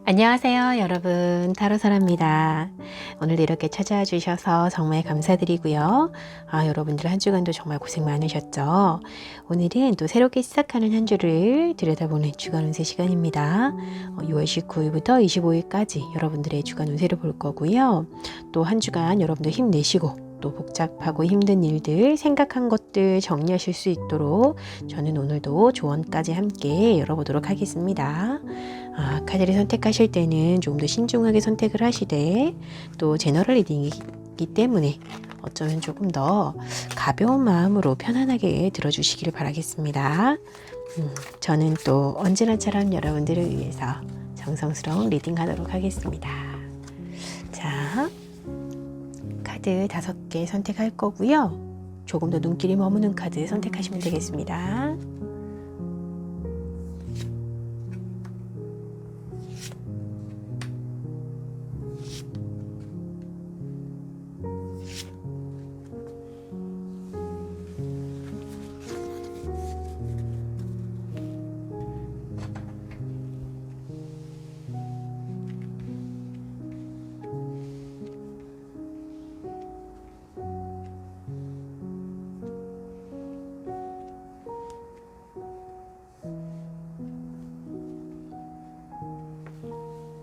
안녕하세요 여러분, 타로사라입니다. 오늘도 이렇게 찾아와 주셔서 정말 감사드리고요. 여러분들 한 주간도 정말 고생 많으셨죠. 오늘은 또 새롭게 시작하는 한 주를 들여다보는 주간 운세 시간입니다. 6월 19일부터 25일까지 여러분들의 주간 운세를 볼 거고요. 또 한 주간 여러분들 힘내시고 또 복잡하고 힘든 일들, 생각한 것들 정리하실 수 있도록 저는 오늘도 조언까지 함께 열어보도록 하겠습니다. 카드를 선택하실 때는 좀 더 신중하게 선택을 하시되, 또 제너럴 리딩이기 때문에 어쩌면 조금 더 가벼운 마음으로 편안하게 들어주시기를 바라겠습니다. 저는 또 언제나처럼 여러분들을 위해서 정성스러운 리딩 하도록 하겠습니다. 자, 카드 5개 선택할 거고요. 조금 더 눈길이 머무는 카드 선택하시면 되겠습니다.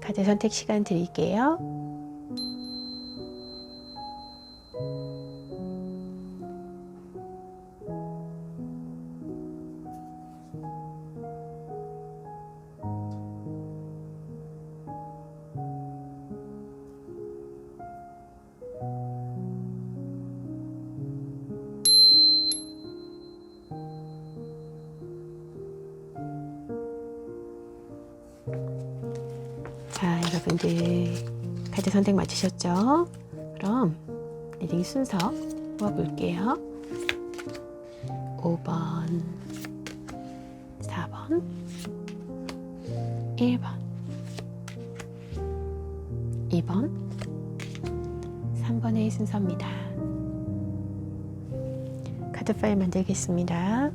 카드 선택 시간 드릴게요. 자, 여러분들 카드 선택 마치셨죠? 그럼 리딩 순서 뽑아볼게요. 5번, 4번, 1번, 2번, 3번의 순서입니다. 카드 파일 만들겠습니다.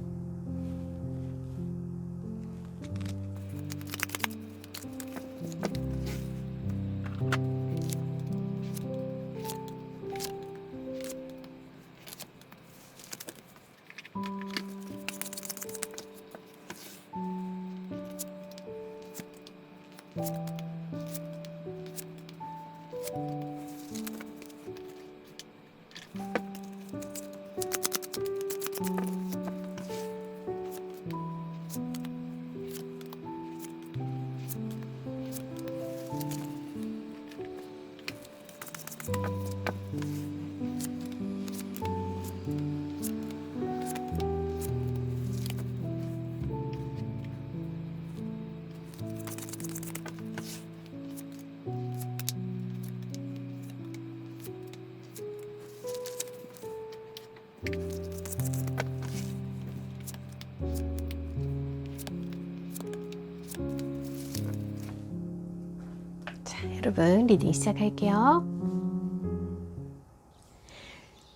여러분 리딩 시작할게요.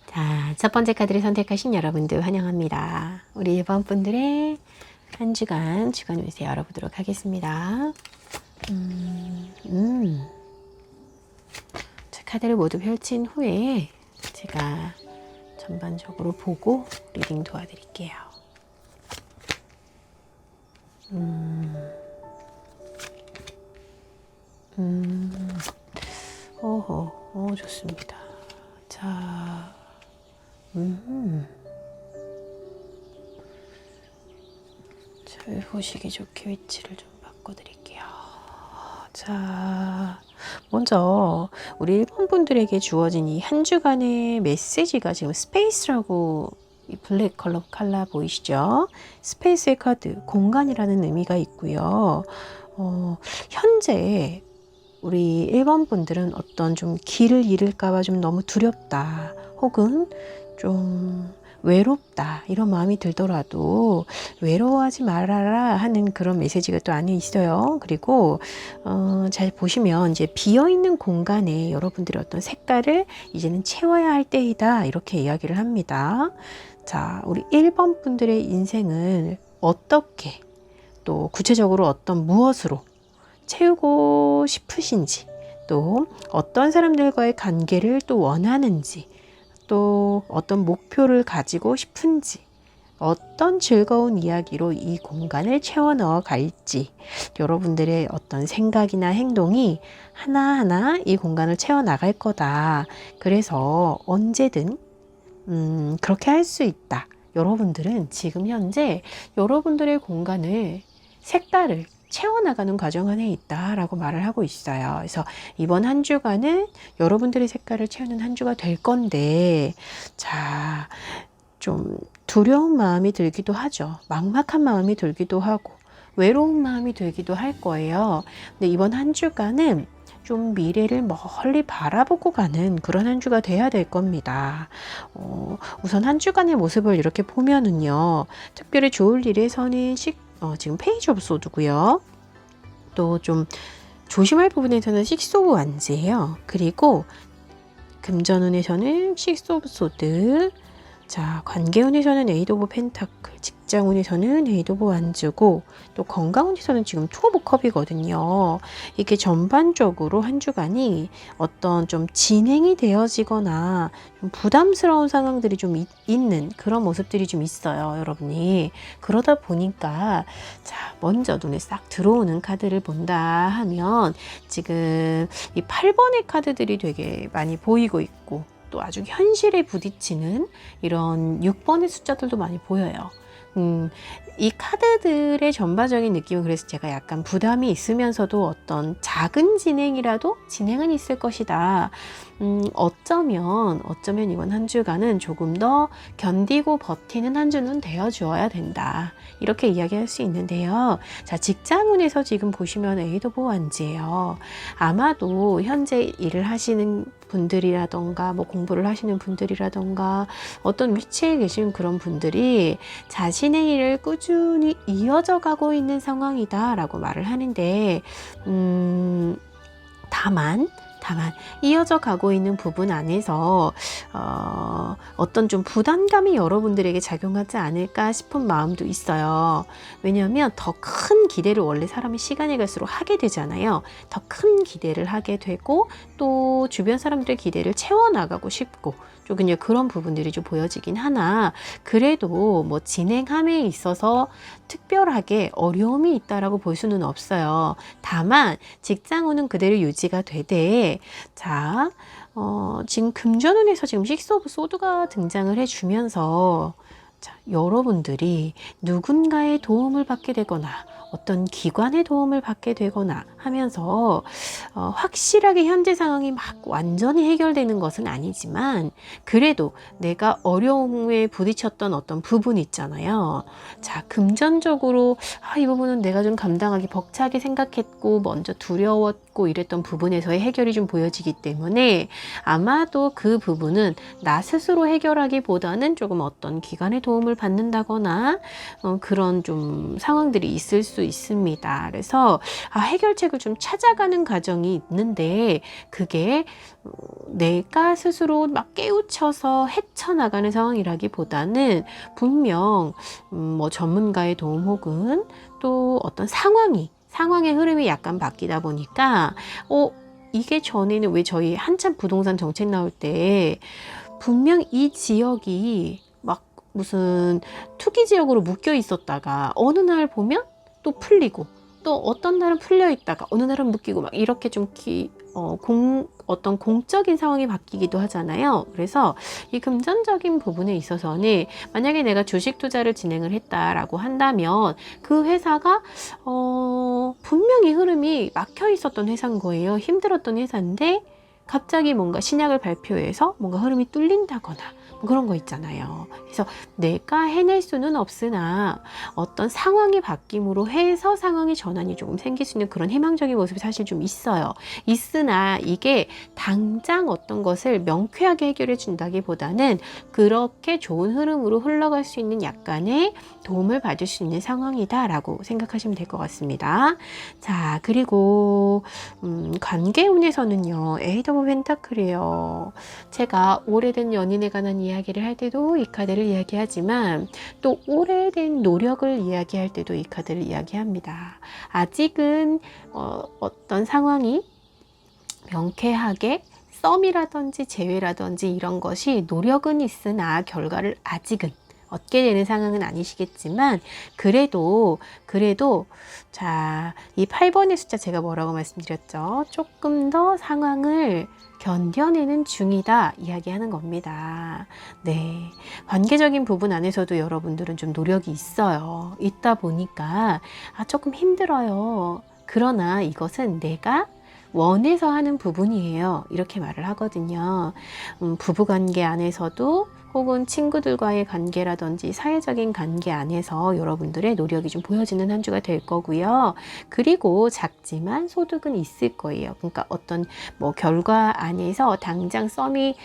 자, 첫 번째 카드를 선택하신 여러분들 환영합니다. 우리 1번 분들의 한 주간 운세 열어보도록 하겠습니다. 자, 카드를 모두 펼친 후에 제가 전반적으로 보고 리딩 도와드릴게요. 좋습니다. 자, 잘 보시기 좋게 위치를 좀 바꿔드릴게요. 자, 먼저 우리 1번 분들에게 주어진 이 한 주간의 메시지가 지금 스페이스라고 이 블랙 컬러 칼라 보이시죠? 스페이스의 카드, 공간이라는 의미가 있고요. 현재 우리 1번 분들은 어떤 좀 길을 잃을까봐 좀 너무 두렵다, 혹은 좀 외롭다 이런 마음이 들더라도 외로워하지 말아라 하는 그런 메시지가 또 안에 있어요. 그리고 잘 보시면 이제 비어있는 공간에 여러분들의 어떤 색깔을 이제는 채워야 할 때이다 이렇게 이야기를 합니다. 자, 우리 1번 분들의 인생을 어떻게, 또 구체적으로 어떤 무엇으로 채우고 싶으신지, 또 어떤 사람들과의 관계를 또 원하는지, 또 어떤 목표를 가지고 싶은지, 어떤 즐거운 이야기로 이 공간을 채워 넣어 갈지, 여러분들의 어떤 생각이나 행동이 하나하나 이 공간을 채워 나갈 거다. 그래서 언제든 그렇게 할 수 있다. 여러분들은 지금 현재 여러분들의 공간을, 색깔을 채워나가는 과정 안에 있다라고 말을 하고 있어요. 그래서 이번 한 주간은 여러분들의 색깔을 채우는 한 주가 될 건데, 자, 좀 두려운 마음이 들기도 하죠. 막막한 마음이 들기도 하고, 외로운 마음이 들기도 할 거예요. 근데 이번 한 주간은 좀 미래를 멀리 바라보고 가는 그런 한 주가 돼야 될 겁니다. 우선 한 주간의 모습을 이렇게 보면은요, 특별히 좋을 일에서는 지금 페이지 오브 소드고요. 또 좀 조심할 부분에서는 식스 오브 완즈예요. 그리고 금전운에서는 식스 오브 소드, 자, 관계운에서는 에이드 오브 펜타클, 직장운에서는 에이드 오브 완즈고, 또 건강운에서는 지금 투 오브 컵이거든요. 이게 전반적으로 한 주간이 어떤 좀 진행이 되어지거나 좀 부담스러운 상황들이 좀 있는 그런 모습들이 좀 있어요, 여러분이. 그러다 보니까, 자, 먼저 눈에 싹 들어오는 카드를 본다 하면 지금 이 8번의 카드들이 되게 많이 보이고 있고, 또 아주 현실에 부딪히는 이런 6번의 숫자들도 많이 보여요. 이 카드들의 전반적인 느낌은 그래서 제가 약간 부담이 있으면서도 어떤 작은 진행이라도 진행은 있을 것이다. 어쩌면 이번 한 주간은 조금 더 견디고 버티는 한 주는 되어 주어야 된다. 이렇게 이야기할 수 있는데요. 자, 직장운에서 지금 보시면 에이드 오브 완즈예요. 아마도 현재 일을 하시는 분들이라던가 뭐 공부를 하시는 분들이라던가 어떤 위치에 계신 그런 분들이 자신의 일을 꾸준히 이어져 가고 있는 상황이다 라고 말을 하는데, 다만 이어져 가고 있는 부분 안에서 어떤 좀 부담감이 여러분들에게 작용하지 않을까 싶은 마음도 있어요. 왜냐하면 더 큰 기대를 원래 사람이 시간이 갈수록 하게 되잖아요. 더 큰 기대를 하게 되고, 또 주변 사람들의 기대를 채워나가고 싶고, 조금 그런 부분들이 좀 보여지긴 하나, 그래도 뭐 진행함에 있어서 특별하게 어려움이 있다라고 볼 수는 없어요. 다만 직장운은 그대로 유지가 되되, 자, 지금 금전운에서 지금 식스 오브 소드가 등장을 해주면서, 자, 여러분들이 누군가의 도움을 받게 되거나 어떤 기관의 도움을 받게 되거나 하면서 확실하게 현재 상황이 막 완전히 해결되는 것은 아니지만, 그래도 내가 어려움에 부딪혔던 어떤 부분이 있잖아요. 자, 금전적으로 이 부분은 내가 좀 감당하기 벅차게 생각했고 먼저 두려웠고 이랬던 부분에서의 해결이 좀 보여지기 때문에, 아마도 그 부분은 나 스스로 해결하기보다는 조금 어떤 기관의 도움을 받는다거나 그런 좀 상황들이 있을 수 있습니다. 그래서 해결책을 좀 찾아가는 과정이 있는데, 그게 내가 스스로 막 깨우쳐서 헤쳐나가는 상황이라기보다는 분명 뭐 전문가의 도움 혹은 또 어떤 상황의 흐름이 약간 바뀌다 보니까, 이게 전에는 왜 저희 한참 부동산 정책 나올 때 분명 이 지역이 막 무슨 투기 지역으로 묶여 있었다가 어느 날 보면 또 풀리고, 또 어떤 날은 풀려 있다가 어느 날은 묶이고, 막 이렇게 좀 어떤 공적인 상황이 바뀌기도 하잖아요. 그래서 이 금전적인 부분에 있어서는 만약에 내가 주식 투자를 진행을 했다라고 한다면 그 회사가 분명히 흐름이 막혀 있었던 회사인 거예요. 힘들었던 회사인데 갑자기 뭔가 신약을 발표해서 뭔가 흐름이 뚫린다거나 뭐 그런 거 있잖아요. 그래서 내가 해낼 수는 없으나 어떤 상황이 바뀜으로 해서 상황의 전환이 조금 생길 수 있는 그런 희망적인 모습이 사실 좀 있어요. 있으나 이게 당장 어떤 것을 명쾌하게 해결해 준다기보다는 그렇게 좋은 흐름으로 흘러갈 수 있는 약간의 도움을 받을 수 있는 상황이다라고 생각하시면 될 것 같습니다. 자, 그리고 관계운에서는요, 에이드 오브 펜타클이에요. 제가 오래된 연인에 관한 이야기를 할 때도 이 카드를 이야기하지만 또 오래된 노력을 이야기할 때도 이 카드를 이야기합니다. 아직은 어떤 상황이 명쾌하게 썸이라든지 재회라든지 이런 것이 노력은 있으나 결과를 아직은 얻게 되는 상황은 아니시겠지만 그래도 자, 이 8번의 숫자 제가 뭐라고 말씀드렸죠? 조금 더 상황을 견뎌내는 중이다 이야기하는 겁니다. 네, 관계적인 부분 안에서도 여러분들은 좀 노력이 있어요. 있다 보니까 조금 힘들어요. 그러나 이것은 내가 원해서 하는 부분이에요. 이렇게 말을 하거든요. 부부관계 안에서도 혹은 친구들과의 관계라든지 사회적인 관계 안에서 여러분들의 노력이 좀 보여지는 한 주가 될 거고요. 그리고 작지만 소득은 있을 거예요. 그러니까 어떤 결과 안에서 당장 썸이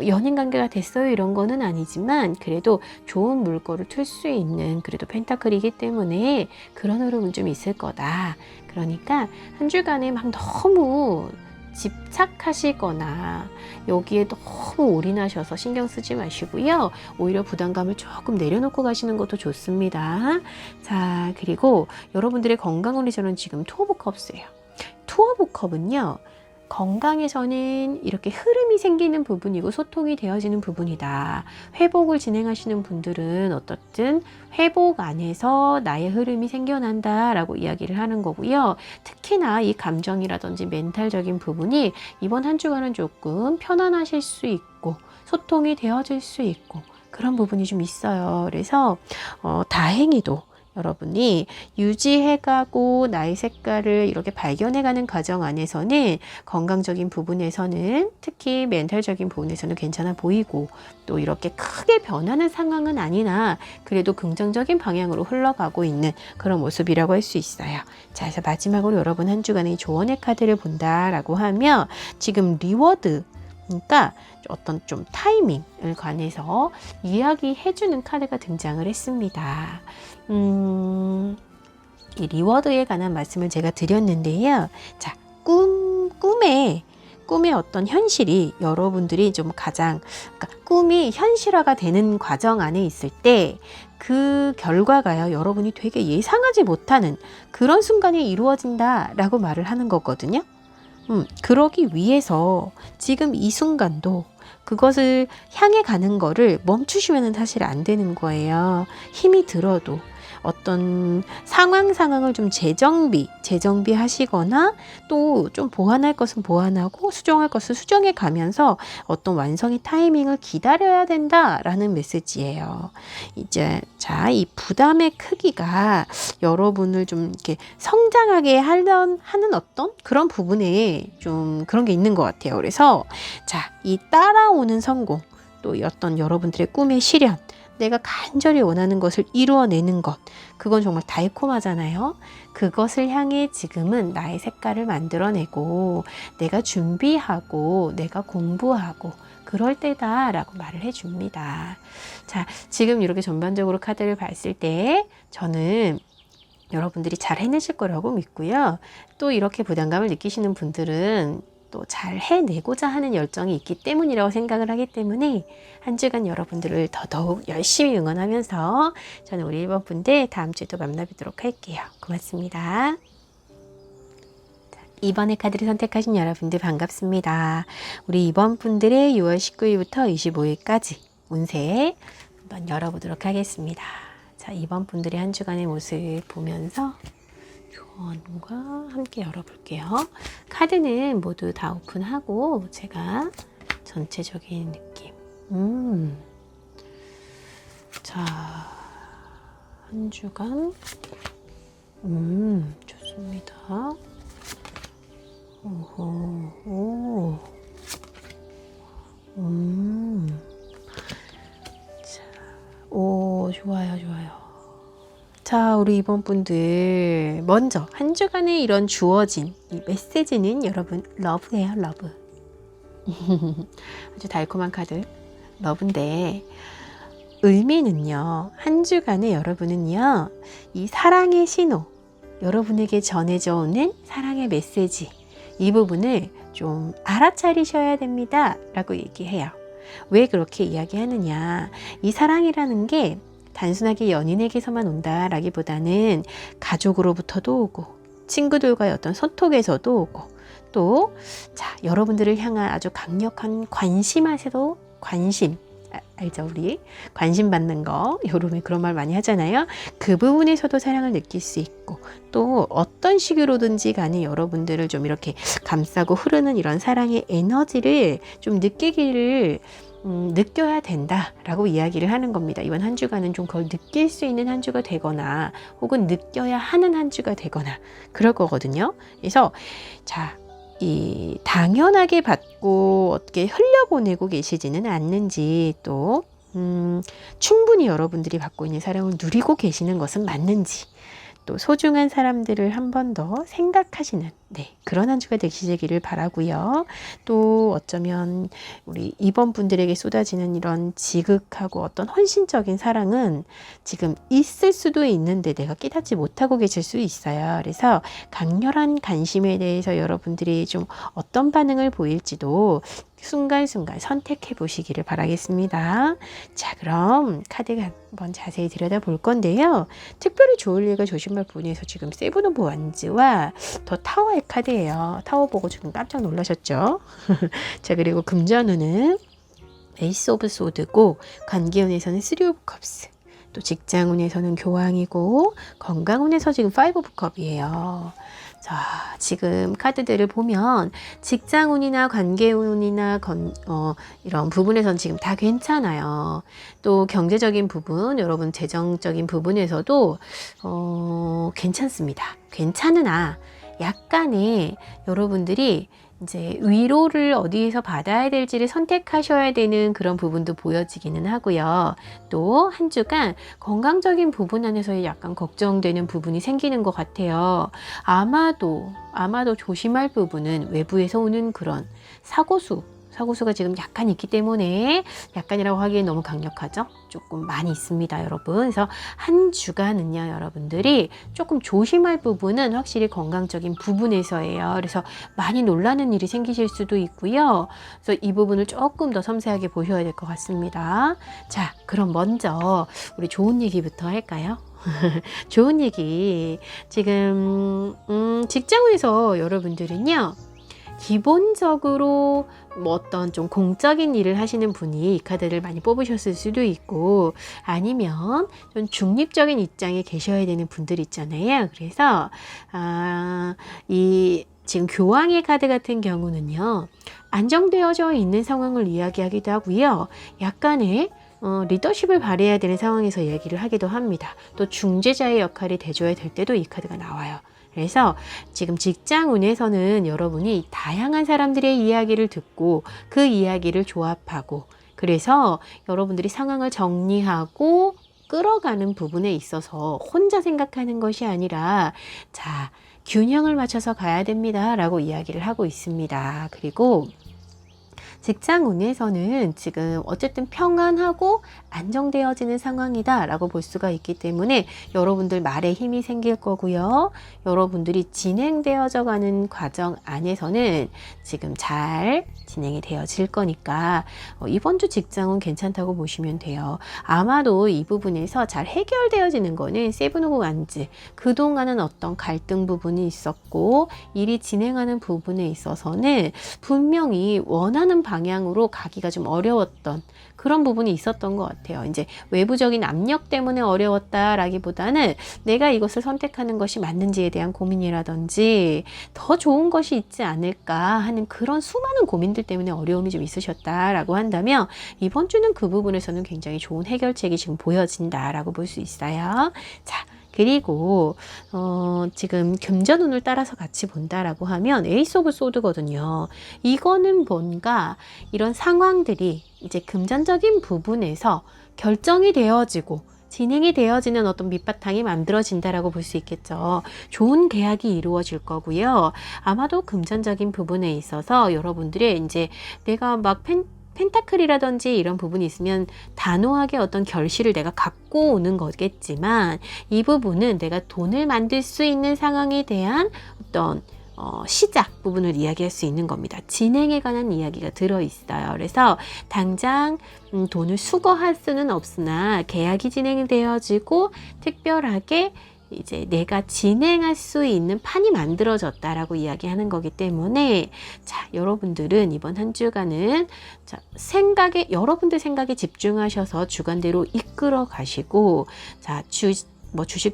연인 관계가 됐어요 이런 거는 아니지만 그래도 좋은 물꼬를 틀 수 있는 그래도 펜타클이기 때문에 그런 흐름은 좀 있을 거다. 그러니까 한 주간에 막 너무 집착하시거나 여기에 너무 올인하셔서 신경 쓰지 마시고요. 오히려 부담감을 조금 내려놓고 가시는 것도 좋습니다. 자, 그리고 여러분들의 건강운이 저는 지금 투 오브 컵스예요. 투 오브 컵은요. 건강에서는 이렇게 흐름이 생기는 부분이고 소통이 되어지는 부분이다. 회복을 진행하시는 분들은 어떻든 회복 안에서 나의 흐름이 생겨난다 라고 이야기를 하는 거고요. 특히나 이 감정이라든지 멘탈적인 부분이 이번 한 주간은 조금 편안하실 수 있고 소통이 되어질 수 있고 그런 부분이 좀 있어요. 그래서 다행히도 여러분이 유지해가고 나의 색깔을 이렇게 발견해가는 과정 안에서는 건강적인 부분에서는 특히 멘탈적인 부분에서는 괜찮아 보이고 또 이렇게 크게 변하는 상황은 아니나 그래도 긍정적인 방향으로 흘러가고 있는 그런 모습이라고 할 수 있어요. 자, 그래서 마지막으로 여러분 한 주간의 조언의 카드를 본다라고 하면 지금 리워드 그러니까 어떤 좀 타이밍을 관해서 이야기해주는 카드가 등장을 했습니다. 이 리워드에 관한 말씀을 제가 드렸는데요. 자, 꿈의 어떤 현실이 여러분들이 좀 가장 그러니까 꿈이 현실화가 되는 과정 안에 있을 때 그 결과가요. 여러분이 되게 예상하지 못하는 그런 순간이 이루어진다라고 말을 하는 거거든요. 그러기 위해서 지금 이 순간도 그것을 향해 가는 거를 멈추시면 사실 안 되는 거예요. 힘이 들어도 어떤 상황을 좀 재정비 하시거나 또 좀 보완할 것은 보완하고 수정할 것은 수정해 가면서 어떤 완성의 타이밍을 기다려야 된다라는 메시지예요. 이제 자, 이 부담의 크기가 여러분을 좀 이렇게 성장하게 하는 어떤 그런 부분에 좀 그런 게 있는 것 같아요. 그래서 자, 이 따라오는 성공 또 어떤 여러분들의 꿈의 실현 내가 간절히 원하는 것을 이루어내는 것 그건 정말 달콤하잖아요. 그것을 향해 지금은 나의 색깔을 만들어내고 내가 준비하고 내가 공부하고 그럴 때다라고 말을 해줍니다. 자, 지금 이렇게 전반적으로 카드를 봤을 때 저는 여러분들이 잘 해내실 거라고 믿고요. 또 이렇게 부담감을 느끼시는 분들은 또 잘 해내고자 하는 열정이 있기 때문이라고 생각을 하기 때문에 한 주간 여러분들을 더더욱 열심히 응원하면서 저는 우리 1번 분들 다음 주에 또 만나뵙도록 할게요. 고맙습니다. 2번의 카드를 선택하신 여러분들 반갑습니다. 우리 2번 분들의 6월 19일부터 25일까지 운세 한번 열어보도록 하겠습니다. 자, 2번 분들의 한 주간의 모습 보면서 조언과 함께 열어볼게요. 카드는 모두 다 오픈하고 제가 전체적인 느낌. 자, 한 주간 좋습니다. 오호, 자, 오, 좋아요. 자, 우리 이번 분들 먼저 한 주간에 이런 주어진 이 메시지는 여러분 러브예요, 러브. 아주 달콤한 카드 러브인데 의미는요, 한 주간에 여러분은요 이 사랑의 신호 여러분에게 전해져 오는 사랑의 메시지 이 부분을 좀 알아차리셔야 됩니다 라고 얘기해요. 왜 그렇게 이야기하느냐? 이 사랑이라는 게 단순하게 연인에게서만 온다라기보다는 가족으로부터도 오고 친구들과의 어떤 소통에서도 오고 또 자, 여러분들을 향한 아주 강력한 관심에서도 관심 알죠? 우리 관심 받는 거 요즘에 그런 말 많이 하잖아요. 그 부분에서도 사랑을 느낄 수 있고 또 어떤 식으로든지 간에 여러분들을 좀 이렇게 감싸고 흐르는 이런 사랑의 에너지를 좀 느껴야 된다라고 이야기를 하는 겁니다. 이번 한 주간은 좀 그걸 느낄 수 있는 한 주가 되거나 혹은 느껴야 하는 한 주가 되거나 그럴 거거든요. 그래서 자, 이 당연하게 받고 어떻게 흘려보내고 계시지는 않는지 또 충분히 여러분들이 받고 있는 사랑을 누리고 계시는 것은 맞는지 또 소중한 사람들을 한 번 더 생각하시는 그런 한 주가 되시기를 바라고요. 또 어쩌면 우리 이번 분들에게 쏟아지는 이런 지극하고 어떤 헌신적인 사랑은 지금 있을 수도 있는데 내가 깨닫지 못하고 계실 수 있어요. 그래서 강렬한 관심에 대해서 여러분들이 좀 어떤 반응을 보일지도 순간순간 선택해 보시기를 바라겠습니다. 자, 그럼 카드 한번 자세히 들여다볼 건데요. 특별히 좋을 일과 조심할 부분에서 지금 세븐 오브 완즈와 더 타워의 카드예요. 타워 보고 지금 깜짝 놀라셨죠? 자, 그리고 금전운은 에이스 오브 소드고 관계운에서는 쓰리 오브 컵스 또 직장운에서는 교황이고 건강운에서 지금 파이브 오브 컵이에요. 자, 지금 카드들을 보면 직장운이나 관계운이나 이런 부분에선 지금 다 괜찮아요. 또 경제적인 부분, 여러분 재정적인 부분에서도 괜찮습니다. 괜찮으나 약간의 여러분들이 이제 위로를 어디에서 받아야 될지를 선택하셔야 되는 그런 부분도 보여지기는 하고요. 또 한 주간 건강적인 부분 안에서 약간 걱정되는 부분이 생기는 것 같아요. 아마도 조심할 부분은 외부에서 오는 그런 사고수가 지금 약간 있기 때문에 약간이라고 하기엔 너무 강력하죠? 조금 많이 있습니다, 여러분. 그래서 한 주간은요, 여러분들이 조금 조심할 부분은 확실히 건강적인 부분에서예요. 그래서 많이 놀라는 일이 생기실 수도 있고요. 그래서 이 부분을 조금 더 섬세하게 보셔야 될 것 같습니다. 자, 그럼 먼저 우리 좋은 얘기부터 할까요? 좋은 얘기. 지금 직장에서 여러분들은요. 기본적으로 뭐 어떤 좀 공적인 일을 하시는 분이 이 카드를 많이 뽑으셨을 수도 있고 아니면 좀 중립적인 입장에 계셔야 되는 분들 있잖아요. 그래서 이 지금 교황의 카드 같은 경우는요. 안정되어져 있는 상황을 이야기하기도 하고요. 약간의 리더십을 발휘해야 되는 상황에서 얘기를 하기도 합니다. 또 중재자의 역할이 돼줘야 될 때도 이 카드가 나와요. 그래서 지금 직장운에서는 여러분이 다양한 사람들의 이야기를 듣고 그 이야기를 조합하고 그래서 여러분들이 상황을 정리하고 끌어가는 부분에 있어서 혼자 생각하는 것이 아니라 자, 균형을 맞춰서 가야 됩니다 라고 이야기를 하고 있습니다. 그리고 직장운에서는 지금 어쨌든 평안하고 안정되어지는 상황이다 라고 볼 수가 있기 때문에 여러분들 말에 힘이 생길 거고요. 여러분들이 진행되어져 가는 과정 안에서는 지금 잘 진행이 되어질 거니까 이번 주 직장은 괜찮다고 보시면 돼요. 아마도 이 부분에서 잘 해결되어지는 거는 세븐 오브 완즈 그동안은 어떤 갈등 부분이 있었고 일이 진행하는 부분에 있어서는 분명히 원하는 방향으로 가기가 좀 어려웠던 그런 부분이 있었던 것 같아요. 이제 외부적인 압력 때문에 어려웠다라기보다는 내가 이것을 선택하는 것이 맞는지에 대한 고민이라든지 더 좋은 것이 있지 않을까 하는 그런 수많은 고민들 때문에 어려움이 좀 있으셨다라고 한다면 이번 주는 그 부분에서는 굉장히 좋은 해결책이 지금 보여진다라고 볼 수 있어요. 자, 그리고 지금 금전운을 따라서 같이 본다라고 하면 에이스 오브 소드거든요. 이거는 뭔가 이런 상황들이 이제 금전적인 부분에서 결정이 되어지고 진행이 되어지는 어떤 밑바탕이 만들어진다라고 볼 수 있겠죠. 좋은 계약이 이루어질 거고요. 아마도 금전적인 부분에 있어서 여러분들의 이제 내가 막 펜타클이라든지 이런 부분이 있으면 단호하게 어떤 결실을 내가 갖고 오는 거겠지만 이 부분은 내가 돈을 만들 수 있는 상황에 대한 어떤 시작 부분을 이야기할 수 있는 겁니다. 진행에 관한 이야기가 들어있어요. 그래서 당장 돈을 수거할 수는 없으나 계약이 진행되어지고 특별하게 이제 내가 진행할 수 있는 판이 만들어졌다라고 이야기하는 거기 때문에 자, 여러분들은 이번 한 주간은 자, 여러분들 생각에 집중하셔서 주간대로 이끌어 가시고 자, 주식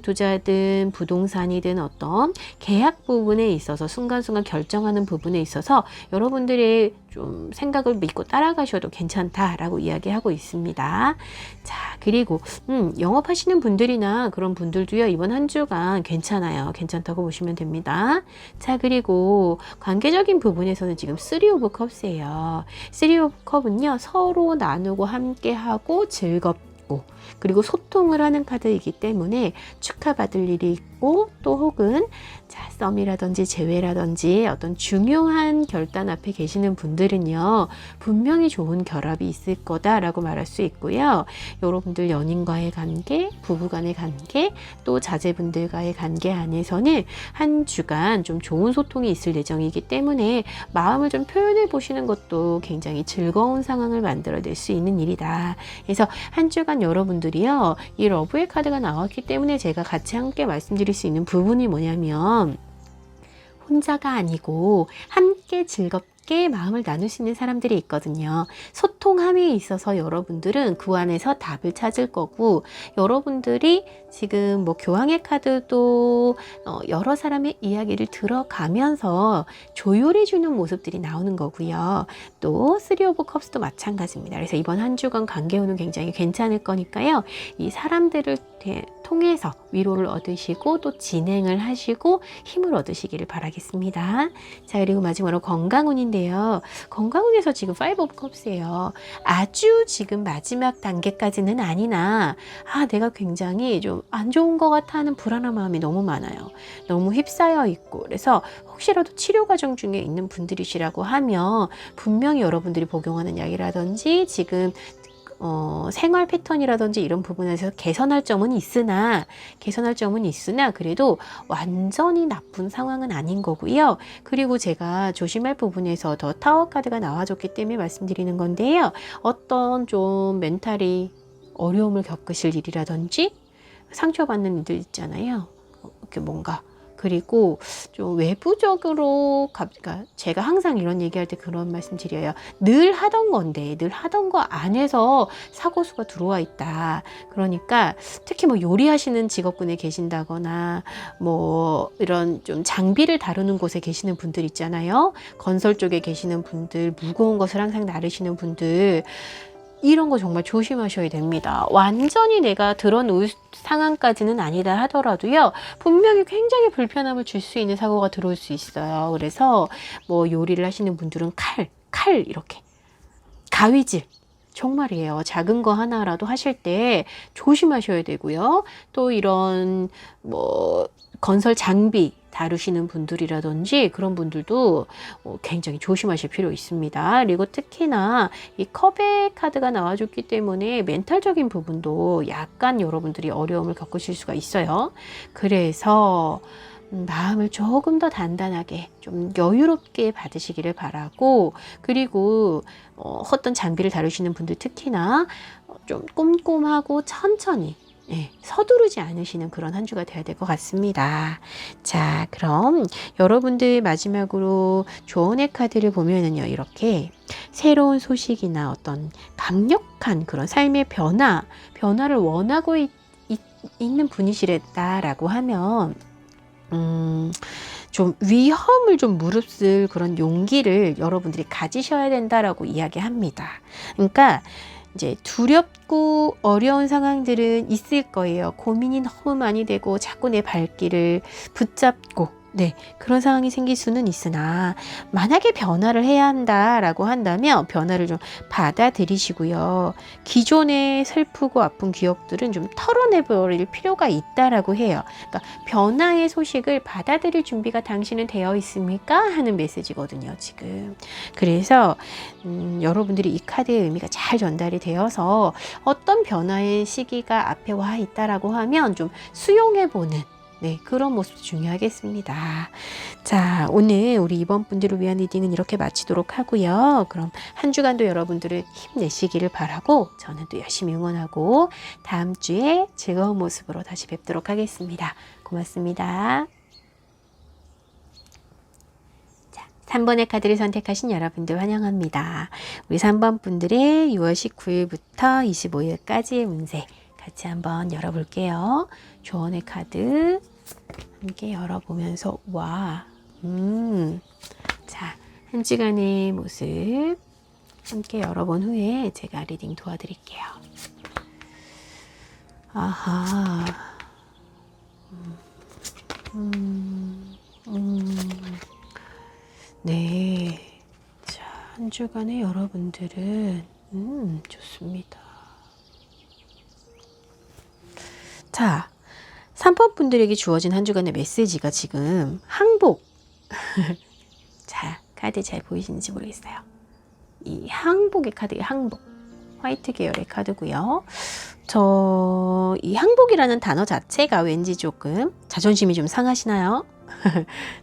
투자든 부동산이든 어떤 계약 부분에 있어서 순간순간 결정하는 부분에 있어서 여러분들의 좀 생각을 믿고 따라가셔도 괜찮다라고 이야기하고 있습니다. 자, 그리고 영업하시는 분들이나 그런 분들도요, 이번 한 주간 괜찮아요. 괜찮다고 보시면 됩니다. 자, 그리고 관계적인 부분에서는 지금 3 오브 컵스예요. 3 오브 컵은요, 서로 나누고 함께하고 즐겁고 그리고 소통을 하는 카드이기 때문에 축하받을 일이 있고 또 혹은 자, 썸이라든지 재회라든지 어떤 중요한 결단 앞에 계시는 분들은요, 분명히 좋은 결합이 있을 거다라고 말할 수 있고요. 여러분들 연인과의 관계, 부부간의 관계, 또 자제분들과의 관계 안에서는 한 주간 좀 좋은 소통이 있을 예정이기 때문에 마음을 좀 표현해 보시는 것도 굉장히 즐거운 상황을 만들어낼 수 있는 일이다. 그래서 한 주간 여러분들이요, 이 러브의 카드가 나왔기 때문에 제가 같이 함께 말씀드릴 수 있는 부분이 뭐냐면 혼자가 아니고 함께 즐겁게 마음을 나눌 수 있는 사람들이 있거든요. 소통함에 있어서 여러분들은 그 안에서 답을 찾을 거고, 여러분들이 지금 뭐 교황의 카드도 여러 사람의 이야기를 들어가면서 조율해주는 모습들이 나오는 거고요. 또 3 오브 컵스도 마찬가지입니다. 그래서 이번 한 주간 관계운은 굉장히 괜찮을 거니까요. 이 사람들을 통해서 위로를 얻으시고 또 진행을 하시고 힘을 얻으시기를 바라겠습니다. 자, 그리고 마지막으로 건강운인데요. 건강운에서 지금 5 오브 컵스예요. 아주 지금 마지막 단계까지는 아니나 내가 굉장히 좀 안 좋은 것 같아 하는 불안한 마음이 너무 많아요. 너무 휩싸여 있고, 그래서 혹시라도 치료 과정 중에 있는 분들이시라고 하면 분명히 여러분들이 복용하는 약이라든지 지금 생활 패턴이라든지 이런 부분에서 개선할 점은 있으나 그래도 완전히 나쁜 상황은 아닌 거고요. 그리고 제가 조심할 부분에서 더 타워 카드가 나와줬기 때문에 말씀드리는 건데요. 어떤 좀 멘탈이 어려움을 겪으실 일이라든지 상처받는 일들 있잖아요. 이렇게 뭔가 그리고 좀 외부적으로 그러니까 제가 항상 이런 얘기할 때 그런 말씀 드려요. 늘 하던 건데 늘 하던 거 안에서 사고수가 들어와 있다. 그러니까 특히 뭐 요리하시는 직업군에 계신다거나 뭐 이런 좀 장비를 다루는 곳에 계시는 분들 있잖아요. 건설 쪽에 계시는 분들, 무거운 것을 항상 나르시는 분들, 이런 거 정말 조심하셔야 됩니다. 완전히 내가 드러놓을 상황까지는 아니다 하더라도요, 분명히 굉장히 불편함을 줄 수 있는 사고가 들어올 수 있어요. 그래서 뭐 요리를 하시는 분들은 칼 이렇게 가위질, 정말이에요. 작은 거 하나라도 하실 때 조심하셔야 되고요. 또 이런 뭐 건설 장비 다루시는 분들이라든지 그런 분들도 굉장히 조심하실 필요 있습니다. 그리고 특히나 이 컵의 카드가 나와줬기 때문에 멘탈적인 부분도 약간 여러분들이 어려움을 겪으실 수가 있어요. 그래서 마음을 조금 더 단단하게 좀 여유롭게 받으시기를 바라고, 그리고 어떤 장비를 다루시는 분들 특히나 좀 꼼꼼하고 천천히 서두르지 않으시는 그런 한 주가 돼야 될 것 같습니다. 자, 그럼 여러분들 마지막으로 조언의 카드를 보면은요, 이렇게 새로운 소식이나 어떤 강력한 그런 삶의 변화를 원하고 있는 분이시랬다라고 하면 좀 위험을 좀 무릅쓸 그런 용기를 여러분들이 가지셔야 된다라고 이야기합니다. 그러니까 이제 두렵고 어려운 상황들은 있을 거예요. 고민이 너무 많이 되고 자꾸 내 발길을 붙잡고 그런 상황이 생길 수는 있으나, 만약에 변화를 해야 한다라고 한다면 변화를 좀 받아들이시고요. 기존의 슬프고 아픈 기억들은 좀 털어내버릴 필요가 있다라고 해요. 그러니까 변화의 소식을 받아들일 준비가 당신은 되어 있습니까? 하는 메시지거든요, 지금. 그래서 여러분들이 이 카드의 의미가 잘 전달이 되어서 어떤 변화의 시기가 앞에 와 있다라고 하면 좀 수용해보는 네, 그런 모습도 중요하겠습니다. 자, 오늘 우리 이번 분들을 위한 리딩은 이렇게 마치도록 하고요. 그럼 한 주간도 여러분들을 힘내시기를 바라고 저는 또 열심히 응원하고 다음 주에 즐거운 모습으로 다시 뵙도록 하겠습니다. 고맙습니다. 자, 3번의 카드를 선택하신 여러분들 환영합니다. 우리 3번 분들의 6월 19일부터 25일까지의 운세 같이 한번 열어볼게요. 조언의 카드 함께 열어보면서 자, 한 주간의 모습 함께 열어본 후에 제가 리딩 도와드릴게요. 아하. 네. 자, 한 주간의 여러분들은 좋습니다. 자, 3번 분들에게 주어진 한 주간의 메시지가 지금 항복. 자, 카드 잘 보이시는지 모르겠어요. 이 항복의 카드예요. 항복. 화이트 계열의 카드고요. 이 항복이라는 단어 자체가 왠지 조금 자존심이 좀 상하시나요?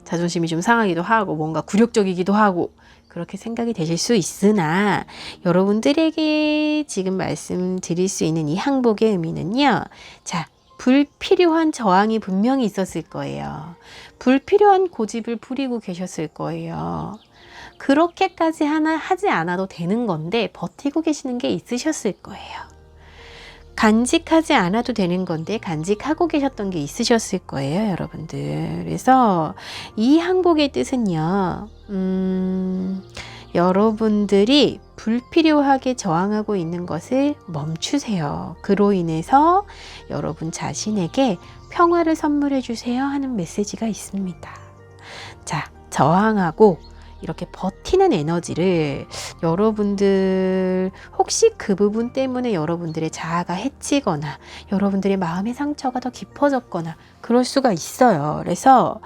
자존심이 좀 상하기도 하고 뭔가 굴욕적이기도 하고 그렇게 생각이 되실 수 있으나 여러분들에게 지금 말씀드릴 수 있는 이 항복의 의미는요. 자, 불필요한 저항이 분명히 있었을 거예요. 불필요한 고집을 부리고 계셨을 거예요. 그렇게까지 하지 않아도 되는 건데 버티고 계시는 게 있으셨을 거예요. 간직하지 않아도 되는 건데 간직하고 계셨던 게 있으셨을 거예요, 여러분들. 그래서 이 항복의 뜻은요. 여러분들이 불필요하게 저항하고 있는 것을 멈추세요. 그로 인해서 여러분 자신에게 평화를 선물해 주세요 하는 메시지가 있습니다. 자, 저항하고 이렇게 버티는 에너지를 여러분들 혹시 그 부분 때문에 여러분들의 자아가 해치거나 여러분들의 마음의 상처가 더 깊어졌거나 그럴 수가 있어요. 그래서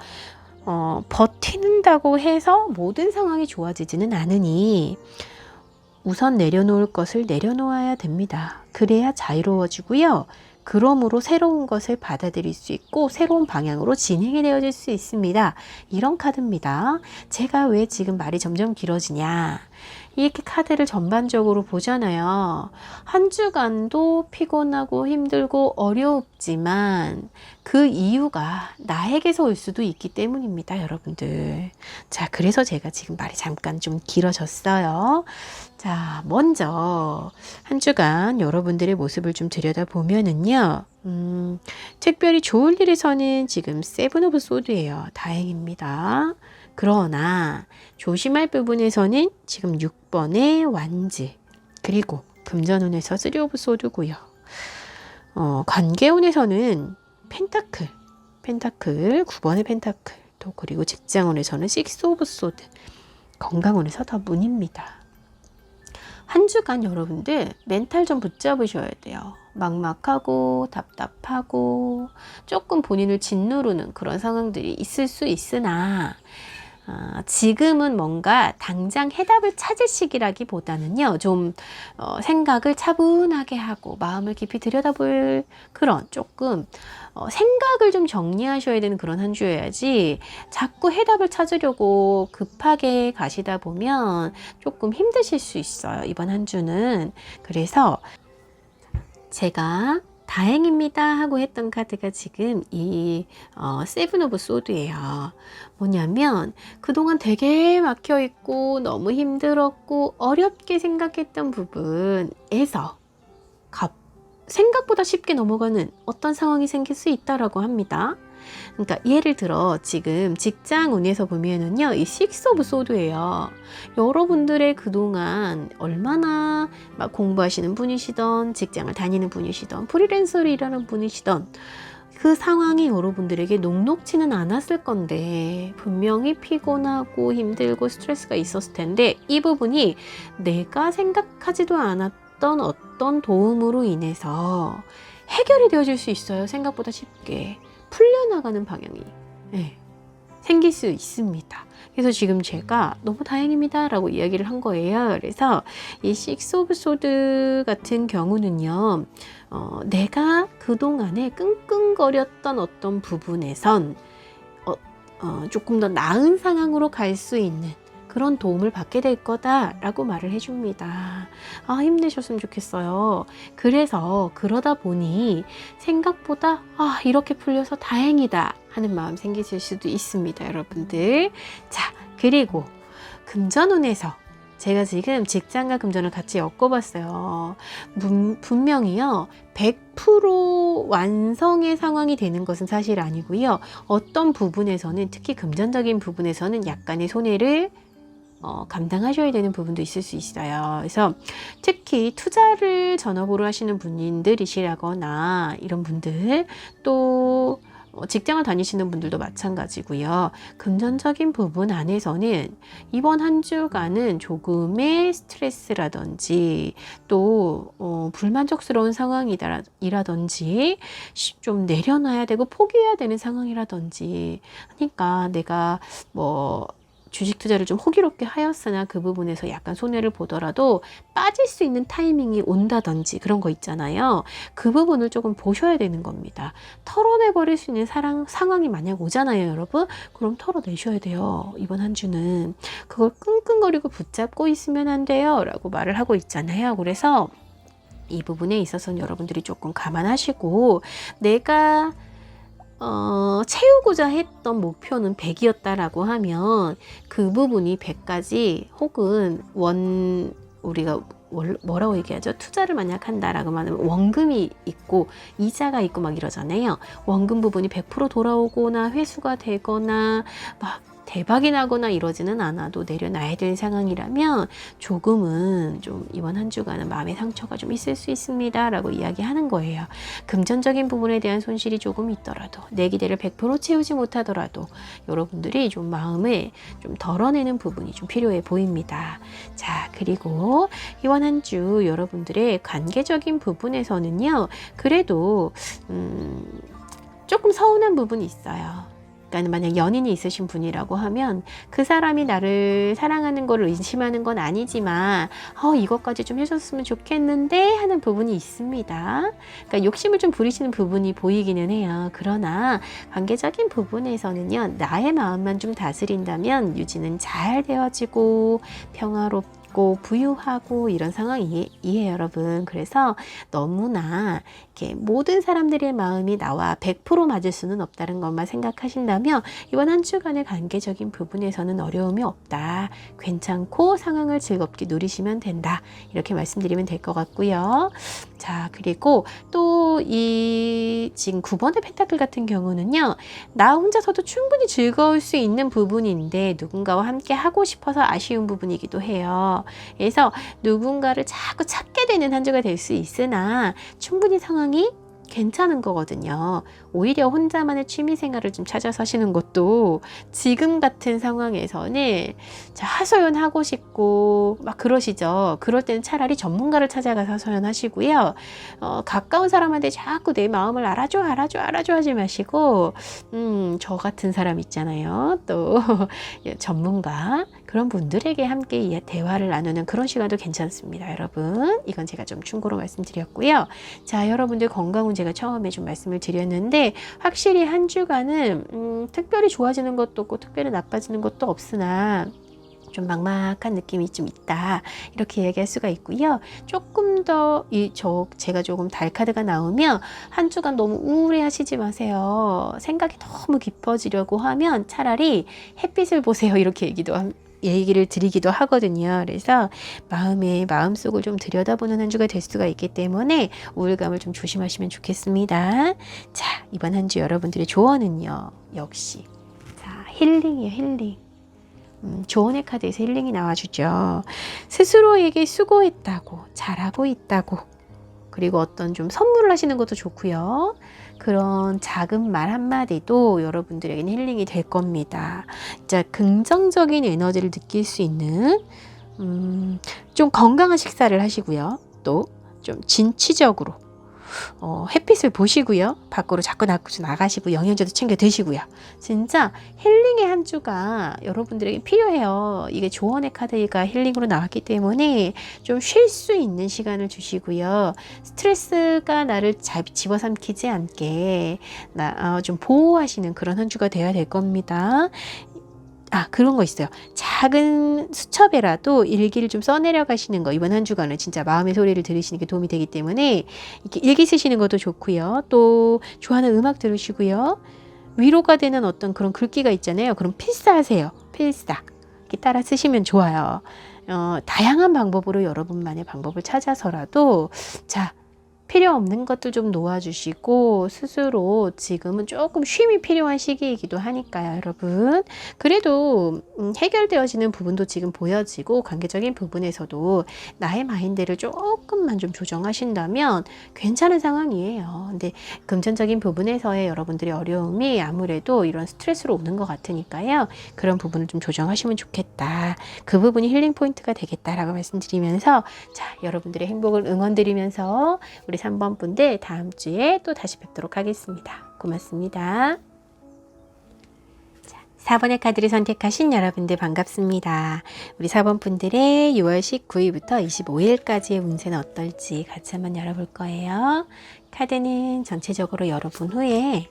버티는다고 해서 모든 상황이 좋아지지는 않으니 우선 내려놓을 것을 내려놓아야 됩니다. 그래야 자유로워지고요. 그러므로 새로운 것을 받아들일 수 있고 새로운 방향으로 진행이 되어질 수 있습니다. 이런 카드입니다. 제가 왜 지금 말이 점점 길어지냐. 이렇게 카드를 전반적으로 보잖아요. 한 주간도 피곤하고 힘들고 어렵지만 그 이유가 나에게서 올 수도 있기 때문입니다, 여러분들. 자, 그래서 제가 지금 말이 잠깐 좀 길어졌어요. 자, 먼저 한 주간 여러분들의 모습을 좀 들여다보면은요. 특별히 좋을 일에서는 지금 세븐 오브 소드예요. 다행입니다. 그러나 조심할 부분에서는 지금 6번의 완즈 그리고 금전운에서 3 오브 소드고요. 관계운에서는 펜타클 9번의 펜타클 또 그리고 직장운에서는 6 오브 소드 건강운에서 더 문입니다. 한 주간 여러분들 멘탈 좀 붙잡으셔야 돼요. 막막하고 답답하고 조금 본인을 짓누르는 그런 상황들이 있을 수 있으나 지금은 뭔가 당장 해답을 찾을 시기라기보다는요. 좀 생각을 차분하게 하고 마음을 깊이 들여다볼 그런 조금 생각을 좀 정리하셔야 되는 그런 한 주여야지 자꾸 해답을 찾으려고 급하게 가시다 보면 조금 힘드실 수 있어요. 이번 한 주는. 그래서 제가 다행입니다 하고 했던 카드가 지금 이 세븐 오브 소드예요. 뭐냐면 그동안 되게 막혀 있고 너무 힘들었고 어렵게 생각했던 부분에서 생각보다 쉽게 넘어가는 어떤 상황이 생길 수 있다라고 합니다. 그러니까 예를 들어 지금 직장 운에서 보면은요, 이 6 오브 소드예요. 여러분들의 그동안 얼마나 막 공부하시는 분이시던 직장을 다니는 분이시던 프리랜서로 일하는 분이시던 그 상황이 여러분들에게 녹록지는 않았을 건데 분명히 피곤하고 힘들고 스트레스가 있었을 텐데 이 부분이 내가 생각하지도 않았던 어떤 도움으로 인해서 해결이 되어질 수 있어요. 생각보다 쉽게 풀려나가는 방향이. 네. 생길 수 있습니다. 그래서 지금 제가 너무 다행입니다 라고 이야기를 한 거예요. 그래서 이 식스 오브 소드 같은 경우는요, 내가 그동안에 끙끙거렸던 어떤 부분에선 조금 더 나은 상황으로 갈 수 있는 그런 도움을 받게 될 거다라고 말을 해줍니다. 힘내셨으면 좋겠어요. 그래서 그러다 보니 생각보다 이렇게 풀려서 다행이다 하는 마음 생기실 수도 있습니다, 여러분들. 자, 그리고 금전운에서 제가 지금 직장과 금전을 같이 엮어봤어요. 분명히요, 100% 완성의 상황이 되는 것은 사실 아니고요. 어떤 부분에서는, 특히 금전적인 부분에서는 약간의 손해를 감당하셔야 되는 부분도 있을 수 있어요. 그래서 특히 투자를 전업으로 하시는 분들이시라거나 이런 분들, 또 직장을 다니시는 분들도 마찬가지고요. 금전적인 부분 안에서는 이번 한 주간은 조금의 스트레스라든지 또 불만족스러운 상황이라든지 좀 내려놔야 되고 포기해야 되는 상황이라든지 하니까 내가 주식 투자를 좀 호기롭게 하였으나 그 부분에서 약간 손해를 보더라도 빠질 수 있는 타이밍이 온다든지 그런 거 있잖아요. 그 부분을 조금 보셔야 되는 겁니다. 털어내버릴 수 있는 상황이 만약 오잖아요, 여러분. 그럼 털어내셔야 돼요. 이번 한 주는. 그걸 끙끙거리고 붙잡고 있으면 안 돼요 라고 말을 하고 있잖아요. 그래서 이 부분에 있어서는 여러분들이 조금 감안하시고, 내가 채우고자 했던 목표는 100이었다라고 하면 그 부분이 100까지 혹은 우리가 뭐라고 얘기하죠? 투자를 만약 한다라고 하면 원금이 있고 이자가 있고 막 이러잖아요. 원금 부분이 100% 돌아오거나 회수가 되거나 막 대박이 나거나 이러지는 않아도 내려놔야 될 상황이라면 조금은 좀 이번 한 주간은 마음의 상처가 좀 있을 수 있습니다 라고 이야기하는 거예요. 금전적인 부분에 대한 손실이 조금 있더라도, 내 기대를 100% 채우지 못하더라도 여러분들이 좀 마음을 좀 덜어내는 부분이 좀 필요해 보입니다. 자, 그리고 이번 한 주 여러분들의 관계적인 부분에서는요, 그래도 조금 서운한 부분이 있어요. 그러니까 만약 연인이 있으신 분이라고 하면 그 사람이 나를 사랑하는 걸 의심하는 건 아니지만 이것까지 좀 해줬으면 좋겠는데 하는 부분이 있습니다. 그러니까 욕심을 좀 부리시는 부분이 보이기는 해요. 그러나 관계적인 부분에서는요, 나의 마음만 좀 다스린다면 유지는 잘 되어지고 평화롭고 부유하고 이런 상황이에요, 여러분. 그래서 너무나 이렇게 모든 사람들의 마음이 나와 100% 맞을 수는 없다는 것만 생각하신다면 이번 한 주간의 관계적인 부분에서는 어려움이 없다. 괜찮고 상황을 즐겁게 누리시면 된다. 이렇게 말씀드리면 될 것 같고요. 자, 그리고 또 이 지금 9번의 펜타클 같은 경우는요, 나 혼자서도 충분히 즐거울 수 있는 부분인데 누군가와 함께 하고 싶어서 아쉬운 부분이기도 해요. 그래서 누군가를 자꾸 찾게 되는 한 주가 될 수 있으나 충분히 상황이 괜찮은 거거든요. 오히려 혼자만의 취미 생활을 좀 찾아서 하시는 것도 지금 같은 상황에서는 하소연하고 싶고 막 그러시죠. 그럴 때는 차라리 전문가를 찾아가서 하소연하시고요. 가까운 사람한테 자꾸 내 마음을 알아줘 하지 마시고 저 같은 사람 있잖아요. 또 전문가 그런 분들에게 함께 대화를 나누는 그런 시간도 괜찮습니다, 여러분. 이건 제가 좀 충고로 말씀드렸고요. 자, 여러분들 건강은 제가 처음에 좀 말씀을 드렸는데 확실히 한 주간은 특별히 좋아지는 것도 없고 특별히 나빠지는 것도 없으나 좀 막막한 느낌이 좀 있다, 이렇게 얘기할 수가 있고요. 조금 더 제가 조금 달 카드가 나오면 한 주간 너무 우울해 하시지 마세요. 생각이 너무 깊어지려고 하면 차라리 햇빛을 보세요, 이렇게 얘기를 드리기도 하거든요. 그래서 마음속을 좀 들여다보는 한 주가 될 수가 있기 때문에 우울감을 좀 조심하시면 좋겠습니다. 자, 이번 한 주 여러분들의 조언은요, 역시 힐링이에요, 힐링. 조언의 카드에서 힐링이 나와주죠. 스스로에게 수고했다고, 잘하고 있다고, 그리고 어떤 좀 선물을 하시는 것도 좋고요. 그런 작은 말 한마디도 여러분들에게는 힐링이 될 겁니다. 진짜 긍정적인 에너지를 느낄 수 있는 좀 건강한 식사를 하시고요. 또 좀 진취적으로 햇빛을 보시고요. 밖으로 자꾸 나가시고 영양제도 챙겨 드시고요. 진짜 힐링의 한 주가 여러분들에게 필요해요. 이게 조언의 카드가 힐링으로 나왔기 때문에 좀 쉴 수 있는 시간을 주시고요. 스트레스가 나를 집어삼키지 않게 좀 보호하시는 그런 한 주가 되어야 될 겁니다. 그런 거 있어요. 작은 수첩에라도 일기를 좀 써내려 가시는 거, 이번 한 주간은 진짜 마음의 소리를 들으시는 게 도움이 되기 때문에 이렇게 일기 쓰시는 것도 좋고요. 또 좋아하는 음악 들으시고요. 위로가 되는 어떤 그런 글귀가 있잖아요. 그럼 필사하세요. 필사. 이렇게 따라 쓰시면 좋아요. 다양한 방법으로 여러분만의 방법을 찾아서라도 필요 없는 것들 좀 놓아주시고 스스로 지금은 조금 쉼이 필요한 시기이기도 하니까요, 여러분. 그래도 해결되어지는 부분도 지금 보여지고 관계적인 부분에서도 나의 마인드를 조금만 좀 조정하신다면 괜찮은 상황이에요. 근데 금전적인 부분에서의 여러분들의 어려움이 아무래도 이런 스트레스로 오는 것 같으니까요. 그런 부분을 좀 조정하시면 좋겠다. 그 부분이 힐링 포인트가 되겠다라고 말씀드리면서 여러분들의 행복을 응원드리면서 우리 3번 분들 다음 주에 또 다시 뵙도록 하겠습니다. 고맙습니다. 4번의 카드를 선택하신 여러분들 반갑습니다. 우리 4번 분들의 6월 19일부터 25일까지의 운세는 어떨지 같이 한번 열어볼 거예요. 카드는 전체적으로 열어본 후에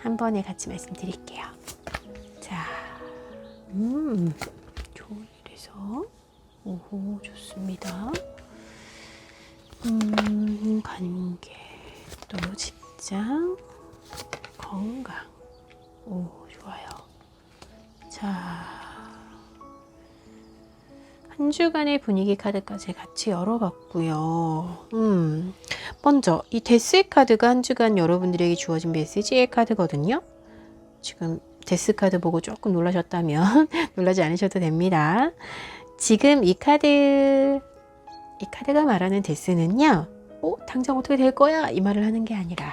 한 번에 같이 말씀드릴게요. 좋은 일에서 오호, 좋습니다. 관계, 또 직장, 건강. 오, 좋아요. 한 주간의 분위기 카드까지 같이 열어봤고요. 먼저 이 데스의 카드가 한 주간 여러분들에게 주어진 메시지의 카드거든요. 지금 데스 카드 보고 조금 놀라셨다면 놀라지 않으셔도 됩니다. 지금 이 카드가 말하는 데스는요, 당장 어떻게 될 거야? 이 말을 하는 게 아니라,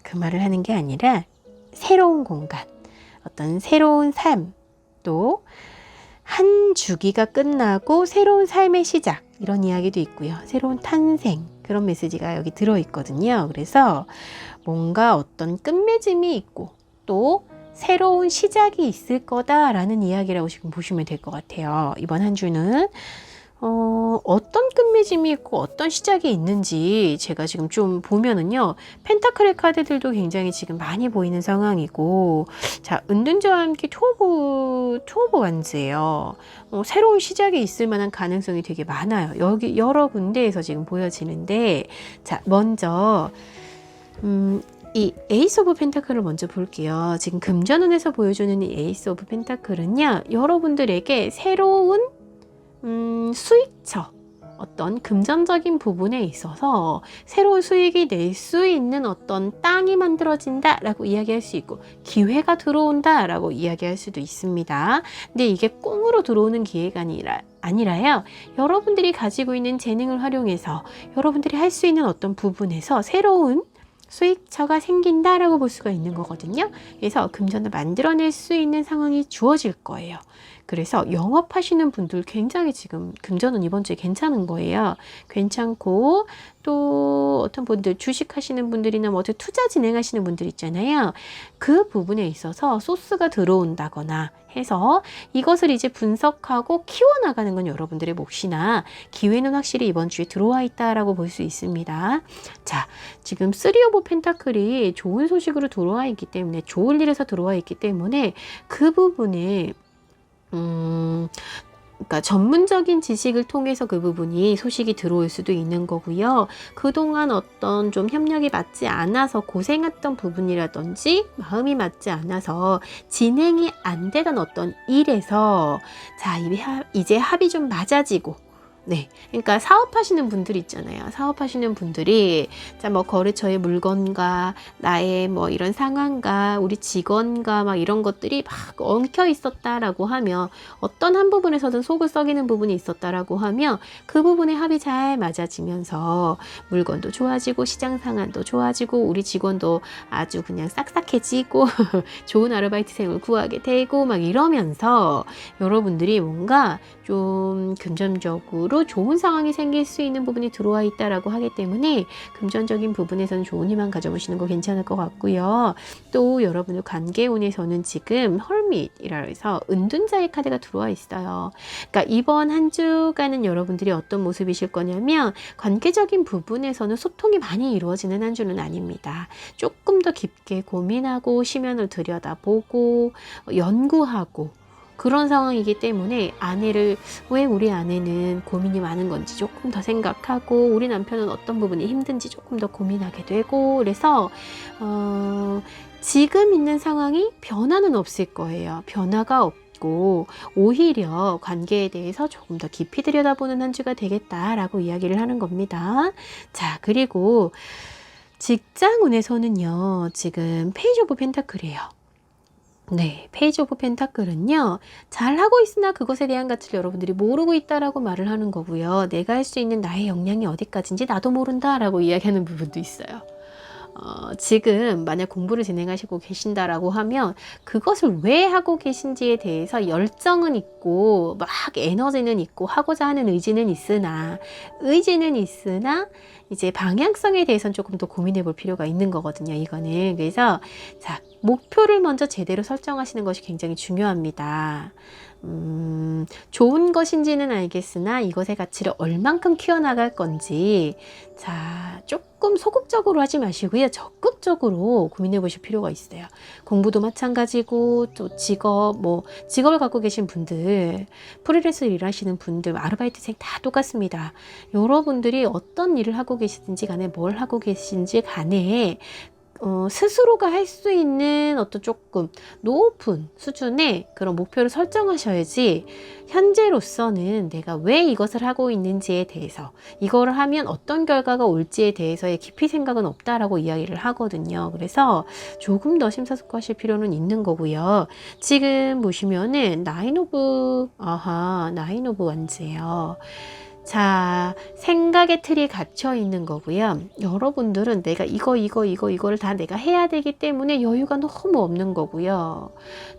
그 말을 하는 게 아니라, 새로운 공간, 어떤 새로운 삶, 또 한 주기가 끝나고 새로운 삶의 시작, 이런 이야기도 있고요. 새로운 탄생, 그런 메시지가 여기 들어있거든요. 그래서 뭔가 어떤 끝맺음이 있고, 또 새로운 시작이 있을 거다라는 이야기라고 지금 보시면 될 것 같아요. 이번 한 주는 어떤 끝맺음이 있고 어떤 시작이 있는지 제가 지금 좀 보면은요, 펜타클의 카드들도 굉장히 지금 많이 보이는 상황이고, 은둔자와 함께 투오브 완즈예요. 새로운 시작이 있을 만한 가능성이 되게 많아요. 여기 여러 군데에서 지금 보여지는데, 먼저 이 에이스 오브 펜타클을 먼저 볼게요. 지금 금전운에서 보여주는 이 에이스 오브 펜타클은요, 여러분들에게 새로운 수익처, 어떤 금전적인 부분에 있어서 새로운 수익이 낼 수 있는 어떤 땅이 만들어진다 라고 이야기할 수 있고, 기회가 들어온다 라고 이야기할 수도 있습니다. 근데 이게 꽁으로 들어오는 기회가 아니라요, 여러분들이 가지고 있는 재능을 활용해서 여러분들이 할 수 있는 어떤 부분에서 새로운 수익처가 생긴다라고 볼 수가 있는 거거든요. 그래서 금전을 만들어낼 수 있는 상황이 주어질 거예요. 그래서 영업하시는 분들 굉장히 지금 금전은 이번 주에 괜찮은 거예요. 괜찮고, 또 어떤 분들 주식하시는 분들이나 뭐 어떻게 투자 진행하시는 분들 있잖아요. 그 부분에 있어서 소스가 들어온다거나 해서 이것을 이제 분석하고 키워나가는 건 여러분들의 몫이나, 기회는 확실히 이번 주에 들어와 있다라고 볼 수 있습니다. 지금 3 오브 펜타클이 좋은 소식으로 들어와 있기 때문에, 좋은 일에서 들어와 있기 때문에 그 부분에 그러니까 전문적인 지식을 통해서 그 부분이 소식이 들어올 수도 있는 거고요. 그동안 어떤 좀 협력이 맞지 않아서 고생했던 부분이라든지 마음이 맞지 않아서 진행이 안 되던 어떤 일에서 이제 합이 좀 맞아지고, 그러니까 사업하시는 분들 있잖아요. 사업하시는 분들이 뭐 거래처의 물건과 나의 뭐 이런 상황과 우리 직원과 막 이런 것들이 막 엉켜 있었다라고 하면, 어떤 한 부분에서든 속을 썩이는 부분이 있었다라고 하면 그 부분에 합이 잘 맞아지면서 물건도 좋아지고 시장 상황도 좋아지고 우리 직원도 아주 그냥 싹싹해지고 좋은 아르바이트생을 구하게 되고 막 이러면서 여러분들이 뭔가 좀 금전적으로 바로 좋은 상황이 생길 수 있는 부분이 들어와 있다라고 하기 때문에 금전적인 부분에서는 좋은 희망 가져보시는 거 괜찮을 것 같고요. 또 여러분의 관계운에서는 지금 헐밋이라 해서 은둔자의 카드가 들어와 있어요. 그러니까 이번 한 주간은 여러분들이 어떤 모습이실 거냐면 관계적인 부분에서는 소통이 많이 이루어지는 한 주는 아닙니다. 조금 더 깊게 고민하고 시면을 들여다보고 연구하고 그런 상황이기 때문에 왜 우리 아내는 고민이 많은 건지 조금 더 생각하고 우리 남편은 어떤 부분이 힘든지 조금 더 고민하게 되고 그래서 지금 있는 상황이 변화는 없을 거예요. 변화가 없고 오히려 관계에 대해서 조금 더 깊이 들여다보는 한 주가 되겠다라고 이야기를 하는 겁니다. 자, 그리고 직장운에서는요, 지금 페이지 오브 펜타클이에요. 네, 페이지 오브 펜타클은요, 잘하고 있으나 그것에 대한 가치를 여러분들이 모르고 있다라고 말을 하는 거고요. 내가 할 수 있는 나의 역량이 어디까지인지 나도 모른다라고 이야기하는 부분도 있어요. 지금 만약 공부를 진행하시고 계신다라고 하면 그것을 왜 하고 계신지에 대해서 열정은 있고 막 에너지는 있고 하고자 하는 의지는 있으나 이제 방향성에 대해서는 조금 더 고민해 볼 필요가 있는 거거든요. 이거는. 그래서 자, 목표를 먼저 제대로 설정하시는 것이 굉장히 중요합니다. 좋은 것인지는 알겠으나 이것의 가치를 얼만큼 키워나갈 건지 자, 조금 소극적으로 하지 마시고요. 적극적으로 고민해 보실 필요가 있어요. 공부도 마찬가지고 또 직업을 갖고 계신 분들, 프리랜서로 일하시는 분들, 아르바이트생 다 똑같습니다. 여러분들이 어떤 일을 하고 계시든지 간에 뭘 하고 계신지 간에 스스로가 할 수 있는 어떤 조금 높은 수준의 그런 목표를 설정하셔야지 현재로서는 내가 왜 이것을 하고 있는지에 대해서 이거를 하면 어떤 결과가 올지에 대해서의 깊이 생각은 없다라고 이야기를 하거든요. 그래서 조금 더 심사숙고하실 필요는 있는 거고요. 지금 보시면은 나인 오브 완즈예요. 자, 생각의 틀이 갇혀 있는 거고요. 여러분들은 내가 이거를 다 내가 해야 되기 때문에 여유가 너무 없는 거고요.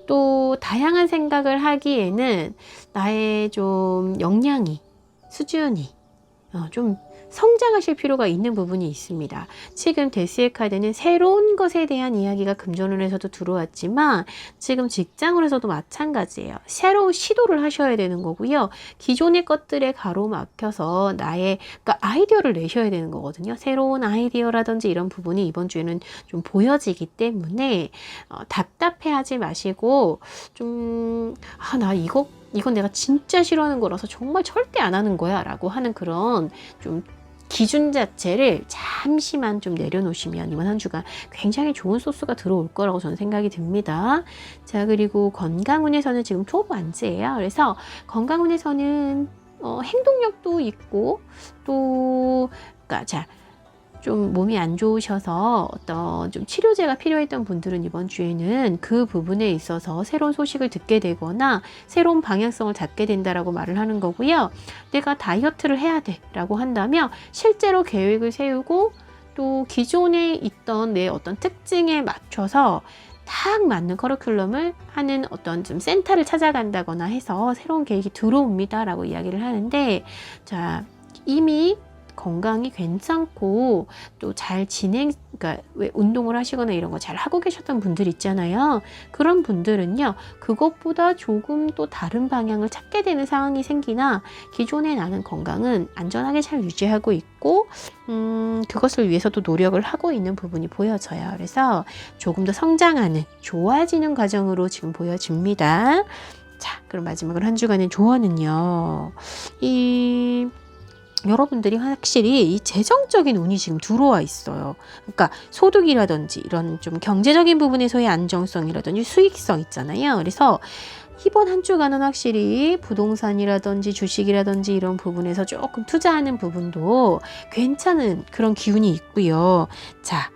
또 다양한 생각을 하기에는 나의 좀 역량이, 수준이 좀 성장하실 필요가 있는 부분이 있습니다. 지금 데스의 카드는 새로운 것에 대한 이야기가 금전운에서도 들어왔지만 지금 직장운에서도 마찬가지예요. 새로운 시도를 하셔야 되는 거고요. 기존의 것들에 가로막혀서 그러니까 아이디어를 내셔야 되는 거거든요. 새로운 아이디어라든지 이런 부분이 이번 주에는 좀 보여지기 때문에 답답해하지 마시고 이건 내가 진짜 싫어하는 거라서 정말 절대 안 하는 거야 라고 하는 그런 좀 기준 자체를 잠시만 좀 내려놓으시면 이번 한 주가 굉장히 좋은 소스가 들어올 거라고 저는 생각이 듭니다. 자, 그리고 건강운에서는 지금 투어브 완즈예요. 그래서 건강운에서는 행동력도 있고 좀 몸이 안 좋으셔서 어떤 좀 치료제가 필요했던 분들은 이번 주에는 그 부분에 있어서 새로운 소식을 듣게 되거나 새로운 방향성을 잡게 된다라고 말을 하는 거고요. 내가 다이어트를 해야 돼 라고 한다면 실제로 계획을 세우고 또 기존에 있던 내 어떤 특징에 맞춰서 딱 맞는 커리큘럼을 하는 어떤 좀 센터를 찾아간다거나 해서 새로운 계획이 들어옵니다 라고 이야기를 하는데, 자, 이미 건강이 괜찮고 또 그러니까 왜 운동을 하시거나 이런 거 잘 하고 계셨던 분들 있잖아요. 그런 분들은요, 그것보다 조금 또 다른 방향을 찾게 되는 상황이 생기나 기존에 나는 건강은 안전하게 잘 유지하고 있고 그것을 위해서도 노력을 하고 있는 부분이 보여져요. 그래서 조금 더 성장하는, 좋아지는 과정으로 지금 보여집니다. 자, 그럼 마지막으로 한 주간의 조언은요. 여러분들이 확실히 이 재정적인 운이 지금 들어와 있어요. 그러니까 소득이라든지 이런 좀 경제적인 부분에서의 안정성이라든지 수익성 있잖아요. 그래서 이번 한 주간은 확실히 부동산이라든지 주식이라든지 이런 부분에서 조금 투자하는 부분도 괜찮은 그런 기운이 있고요. 자,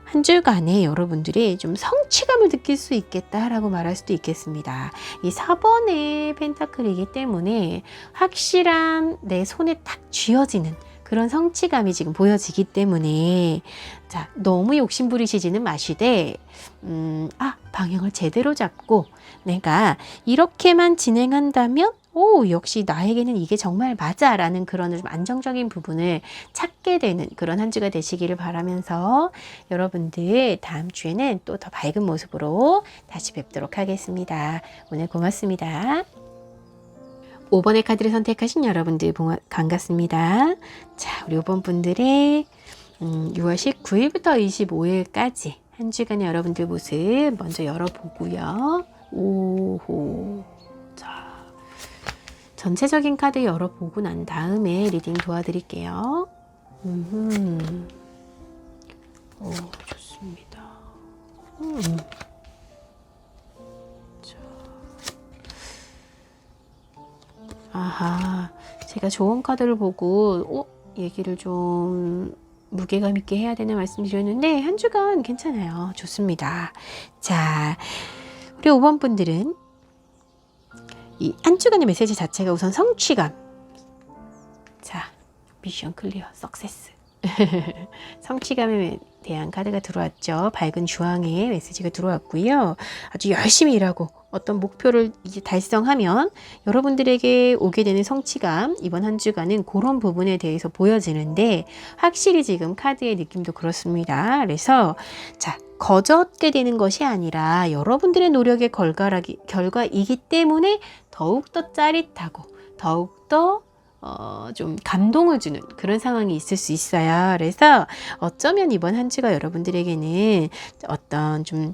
한 주간에 여러분들이 좀 성취감을 느낄 수 있겠다라고 말할 수도 있겠습니다. 이 4번의 펜타클이기 때문에 확실한 내 손에 딱 쥐어지는 그런 성취감이 지금 보여지기 때문에, 자, 너무 욕심 부리시지는 마시되 방향을 제대로 잡고 내가 이렇게만 진행한다면 오, 역시 나에게는 이게 정말 맞아 라는 그런 좀 안정적인 부분을 찾게 되는 그런 한 주가 되시기를 바라면서 여러분들 다음 주에는 또 더 밝은 모습으로 다시 뵙도록 하겠습니다. 오늘 고맙습니다. 5번의 카드를 선택하신 여러분들 반갑습니다. 자, 우리 5번 분들의 6월 19일부터 25일까지 한 주간의 여러분들 모습 먼저 열어보고요. 오호. 자, 전체적인 카드 열어보고 난 다음에 리딩 도와드릴게요. 오, 좋습니다. 자. 아하, 제가 좋은 카드를 보고 얘기를 좀 무게감 있게 해야 되나 말씀드렸는데 한 주간 괜찮아요. 좋습니다. 자, 우리 5번 분들은 이 한 주간의 메시지 자체가 우선 성취감. 자, 미션 클리어, 석세스. 성취감에 대한 카드가 들어왔죠. 밝은 주황의 메시지가 들어왔고요. 아주 열심히 일하고 어떤 목표를 이제 달성하면 여러분들에게 오게 되는 성취감, 이번 한 주간은 그런 부분에 대해서 보여지는데 확실히 지금 카드의 느낌도 그렇습니다. 그래서 자, 거저얻게 되는 것이 아니라 여러분들의 노력의 결과이기 때문에 더욱더 짜릿하고 더욱더 좀 감동을 주는 그런 상황이 있을 수 있어요. 그래서 어쩌면 이번 한 주가 여러분들에게는 어떤 좀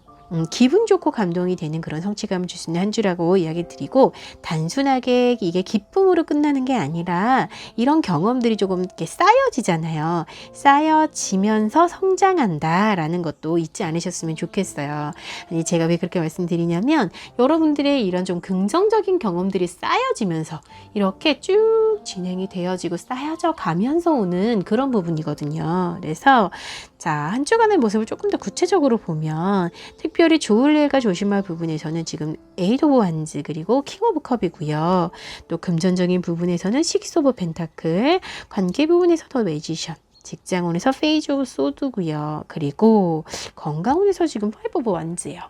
기분 좋고 감동이 되는 그런 성취감을 줄 수 있는 한 주라고 이야기 드리고, 단순하게 이게 기쁨으로 끝나는 게 아니라 이런 경험들이 조금 이렇게 쌓여지잖아요. 쌓여지면서 성장한다라는 것도 잊지 않으셨으면 좋겠어요. 아니, 제가 왜 그렇게 말씀드리냐면 여러분들의 이런 좀 긍정적인 경험들이 쌓여지면서 이렇게 쭉 진행이 되어지고 쌓여져 가면서 오는 그런 부분이거든요. 그래서 자, 한 주간의 모습을 조금 더 구체적으로 보면 특별히 좋을 일과 조심할 부분에서는 지금 에이드 오브 wands 그리고 킹 오브 컵이고요. 또 금전적인 부분에서는 식스 오브 펜타클, 관계 부분에서 더 매지션, 직장운에서 페이즈 오브 소드고요. 그리고 건강운에서 지금 파이브 오브 wands예요.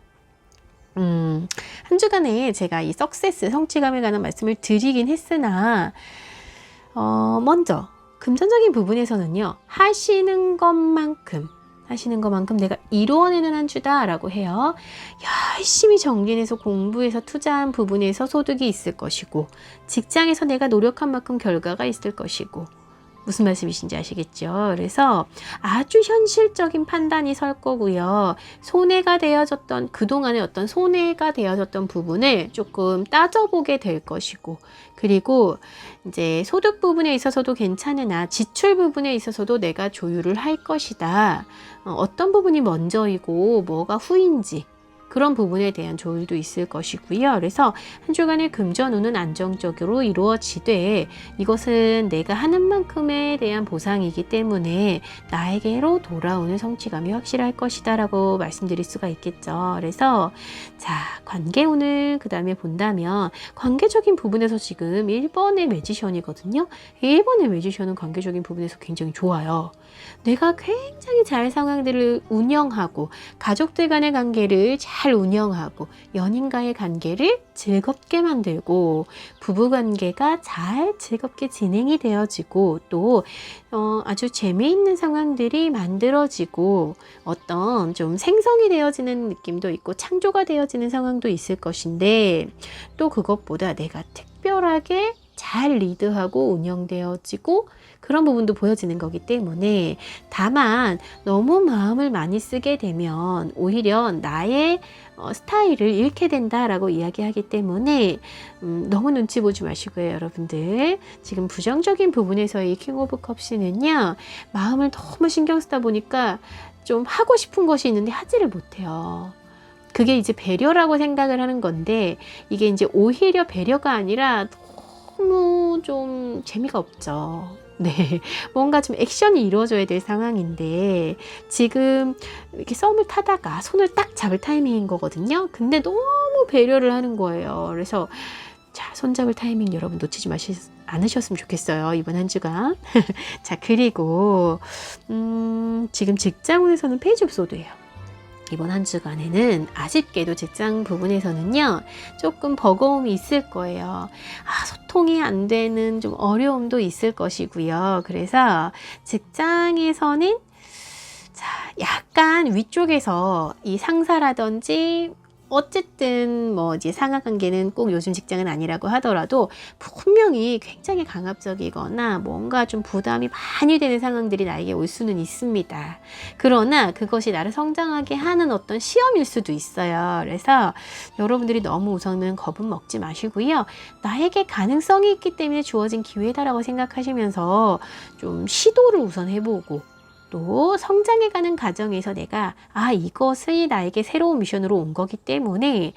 한 주간에 제가 이 석세스, 성취감에 관한 말씀을 드리긴 했으나 먼저 금전적인 부분에서는요, 하시는 것만큼 내가 이루어내는 한 주다라고 해요. 열심히 정진해서 공부해서 투자한 부분에서 소득이 있을 것이고, 직장에서 내가 노력한 만큼 결과가 있을 것이고, 무슨 말씀이신지 아시겠죠? 그래서 아주 현실적인 판단이 설 거고요. 손해가 되어졌던, 그동안의 어떤 손해가 되어졌던 부분을 조금 따져보게 될 것이고, 그리고 이제 소득 부분에 있어서도 괜찮으나 지출 부분에 있어서도 내가 조율을 할 것이다. 어떤 부분이 먼저이고 뭐가 후인지, 그런 부분에 대한 조율도 있을 것이고요. 그래서 한 주간의 금전운은 안정적으로 이루어지되, 이것은 내가 하는 만큼에 대한 보상이기 때문에 나에게로 돌아오는 성취감이 확실할 것이다 라고 말씀드릴 수가 있겠죠. 그래서 자, 관계운을 그 다음에 본다면 관계적인 부분에서 지금 1번의 매지션이거든요. 1번의 매지션은 관계적인 부분에서 굉장히 좋아요. 내가 굉장히 잘 상황들을 운영하고, 가족들 간의 관계를 잘 운영하고, 연인과의 관계를 즐겁게 만들고, 부부관계가 잘 즐겁게 진행이 되어지고, 또 아주 재미있는 상황들이 만들어지고, 어떤 좀 생성이 되어지는 느낌도 있고 창조가 되어지는 상황도 있을 것인데, 또 그것보다 내가 특별하게 잘 리드하고 운영되어지고 그런 부분도 보여지는 거기 때문에, 다만 너무 마음을 많이 쓰게 되면 오히려 나의 스타일을 잃게 된다라고 이야기하기 때문에 너무 눈치 보지 마시고요. 여러분들 지금 부정적인 부분에서의 킹 오브 컵스는요, 마음을 너무 신경 쓰다 보니까 좀 하고 싶은 것이 있는데 하지를 못해요. 그게 이제 배려라고 생각을 하는 건데, 이게 이제 오히려 배려가 아니라 너무 좀 재미가 없죠. 네, 뭔가 좀 액션이 이루어져야 될 상황인데 지금 이렇게 썸을 타다가 손을 딱 잡을 타이밍인 거거든요. 근데 너무 배려를 하는 거예요. 그래서 자, 손잡을 타이밍 여러분 놓치지 않으셨으면 좋겠어요. 이번 한 주간. 자, 그리고 지금 직장운에서는 페이지 오브 소드예요. 이번 한 주간에는 아쉽게도 직장 부분에서는요, 조금 버거움이 있을 거예요. 소통이 안 되는 좀 어려움도 있을 것이고요. 그래서 직장에서는 자, 약간 위쪽에서 이 상사라든지 어쨌든 뭐 이제 상하 관계는 꼭 요즘 직장은 아니라고 하더라도 분명히 굉장히 강압적이거나 뭔가 좀 부담이 많이 되는 상황들이 나에게 올 수는 있습니다. 그러나 그것이 나를 성장하게 하는 어떤 시험일 수도 있어요. 그래서 여러분들이 너무 우선은 겁은 먹지 마시고요. 나에게 가능성이 있기 때문에 주어진 기회다라고 생각하시면서 좀 시도를 우선 해보고, 또 성장해가는 과정에서 내가 이것이 나에게 새로운 미션으로 온 거기 때문에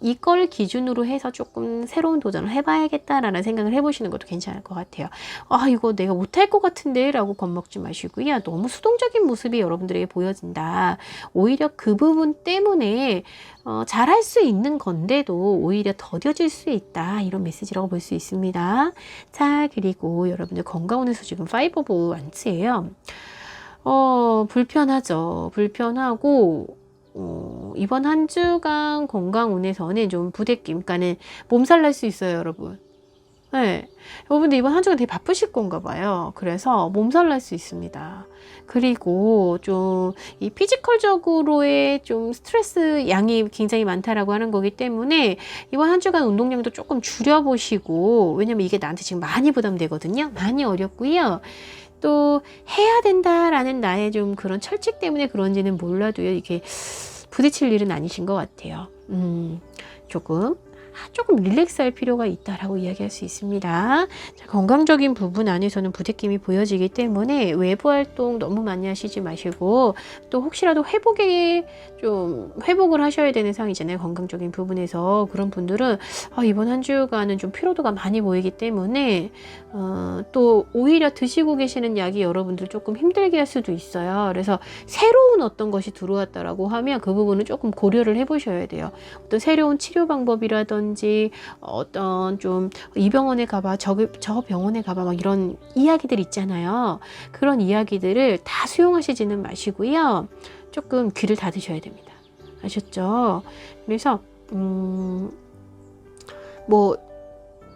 이걸 기준으로 해서 조금 새로운 도전을 해봐야겠다라는 생각을 해보시는 것도 괜찮을 것 같아요. 이거 내가 못할 것 같은데 라고 겁먹지 마시고요. 너무 수동적인 모습이 여러분들에게 보여진다. 오히려 그 부분 때문에 잘할 수 있는 건데도 오히려 더뎌질 수 있다. 이런 메시지라고 볼 수 있습니다. 자, 그리고 여러분들 건강운에서 지금 5 오브 완츠예요. 불편하죠. 불편하고, 이번 한 주간 건강운에서는 좀 부대낌, 그러니까는 몸살 날 수 있어요, 여러분. 네. 여러분들 이번 한 주간 되게 바쁘실 건가 봐요. 그래서 몸살 날 수 있습니다. 그리고 좀 이 피지컬적으로의 좀 스트레스 양이 굉장히 많다라고 하는 거기 때문에 이번 한 주간 운동량도 조금 줄여보시고, 왜냐면 이게 나한테 지금 많이 부담되거든요. 많이 어렵고요. 또 해야 된다라는 나의 좀 그런 철칙 때문에 그런지는 몰라도요, 이게 부딪힐 일은 아니신 것 같아요. 조금 릴렉스할 필요가 있다라고 이야기할 수 있습니다. 자, 건강적인 부분 안에서는 부대낌이 보여지기 때문에 외부 활동 너무 많이 하시지 마시고, 또 혹시라도 회복을 하셔야 되는 상황이잖아요. 건강적인 부분에서. 그런 분들은 이번 한 주간은 좀 피로도가 많이 보이기 때문에 또 오히려 드시고 계시는 약이 여러분들 조금 힘들게 할 수도 있어요. 그래서 새로운 어떤 것이 들어왔다라고 하면 그 부분은 조금 고려를 해보셔야 돼요. 어떤 새로운 치료 방법이라든지 어떤 좀 이 병원에 가봐, 저 병원에 가봐, 막 이런 이야기들 있잖아요. 그런 이야기들을 다 수용하시지는 마시고요. 조금 귀를 닫으셔야 됩니다. 아셨죠? 그래서 뭐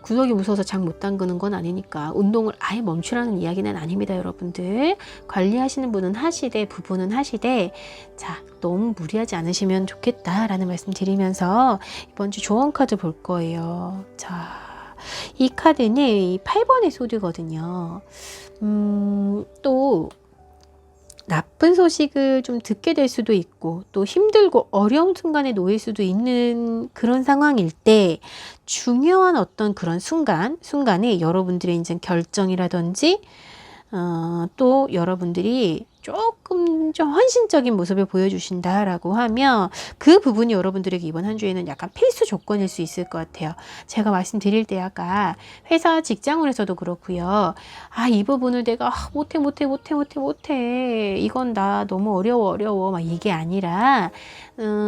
구석이 무서워서 장 못 담그는 건 아니니까 운동을 아예 멈추라는 이야기는 아닙니다, 여러분들. 관리하시는 분은 하시되, 부부는 하시되, 자, 너무 무리하지 않으시면 좋겠다라는 말씀 드리면서 이번 주 조언 카드 볼 거예요. 자, 이 카드는 이 8번의 소드거든요. 또 나쁜 소식을 좀 듣게 될 수도 있고, 또 힘들고 어려운 순간에 놓일 수도 있는 그런 상황일 때, 중요한 어떤 그런 순간에 여러분들의 이제 결정이라든지 또 여러분들이 조금 좀 헌신적인 모습을 보여주신다라고 하면 그 부분이 여러분들에게 이번 한 주에는 약간 필수 조건일 수 있을 것 같아요. 제가 말씀드릴 때 아까 회사 직장으로서도 그렇고요. 이 부분을 내가 못해 이건 나 너무 어려워 막 이게 아니라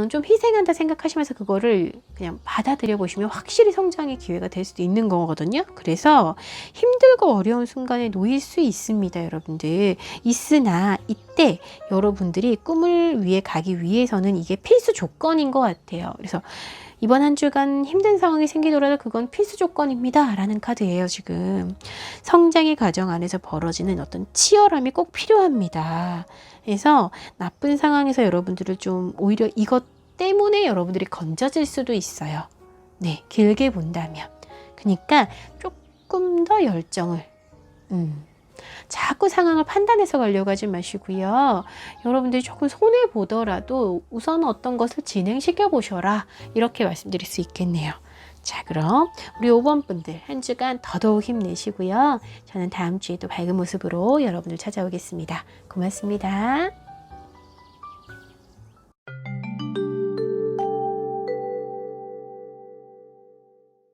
좀 희생한다 생각하시면서 그거를 그냥 받아들여 보시면 확실히 성장의 기회가 될 수도 있는 거거든요. 그래서 힘들고 어려운 순간에 놓일 수 있습니다, 여러분들. 있으나 이때 여러분들이 꿈을 위해 가기 위해서는 이게 필수 조건인 것 같아요. 그래서 이번 한 주간 힘든 상황이 생기더라도 그건 필수 조건입니다 라는 카드예요. 지금 성장의 과정 안에서 벌어지는 어떤 치열함이 꼭 필요합니다. 그래서 나쁜 상황에서 여러분들을 좀 오히려 이것 때문에 여러분들이 건져질 수도 있어요. 네, 길게 본다면. 그러니까 조금 더 열정을 자꾸 상황을 판단해서 가려고 하지 마시고요. 여러분들이 조금 손해보더라도 우선 어떤 것을 진행시켜 보셔라. 이렇게 말씀드릴 수 있겠네요. 자, 그럼 우리 5번 분들 한 주간 더더욱 힘내시고요. 저는 다음 주에도 밝은 모습으로 여러분들 찾아오겠습니다. 고맙습니다.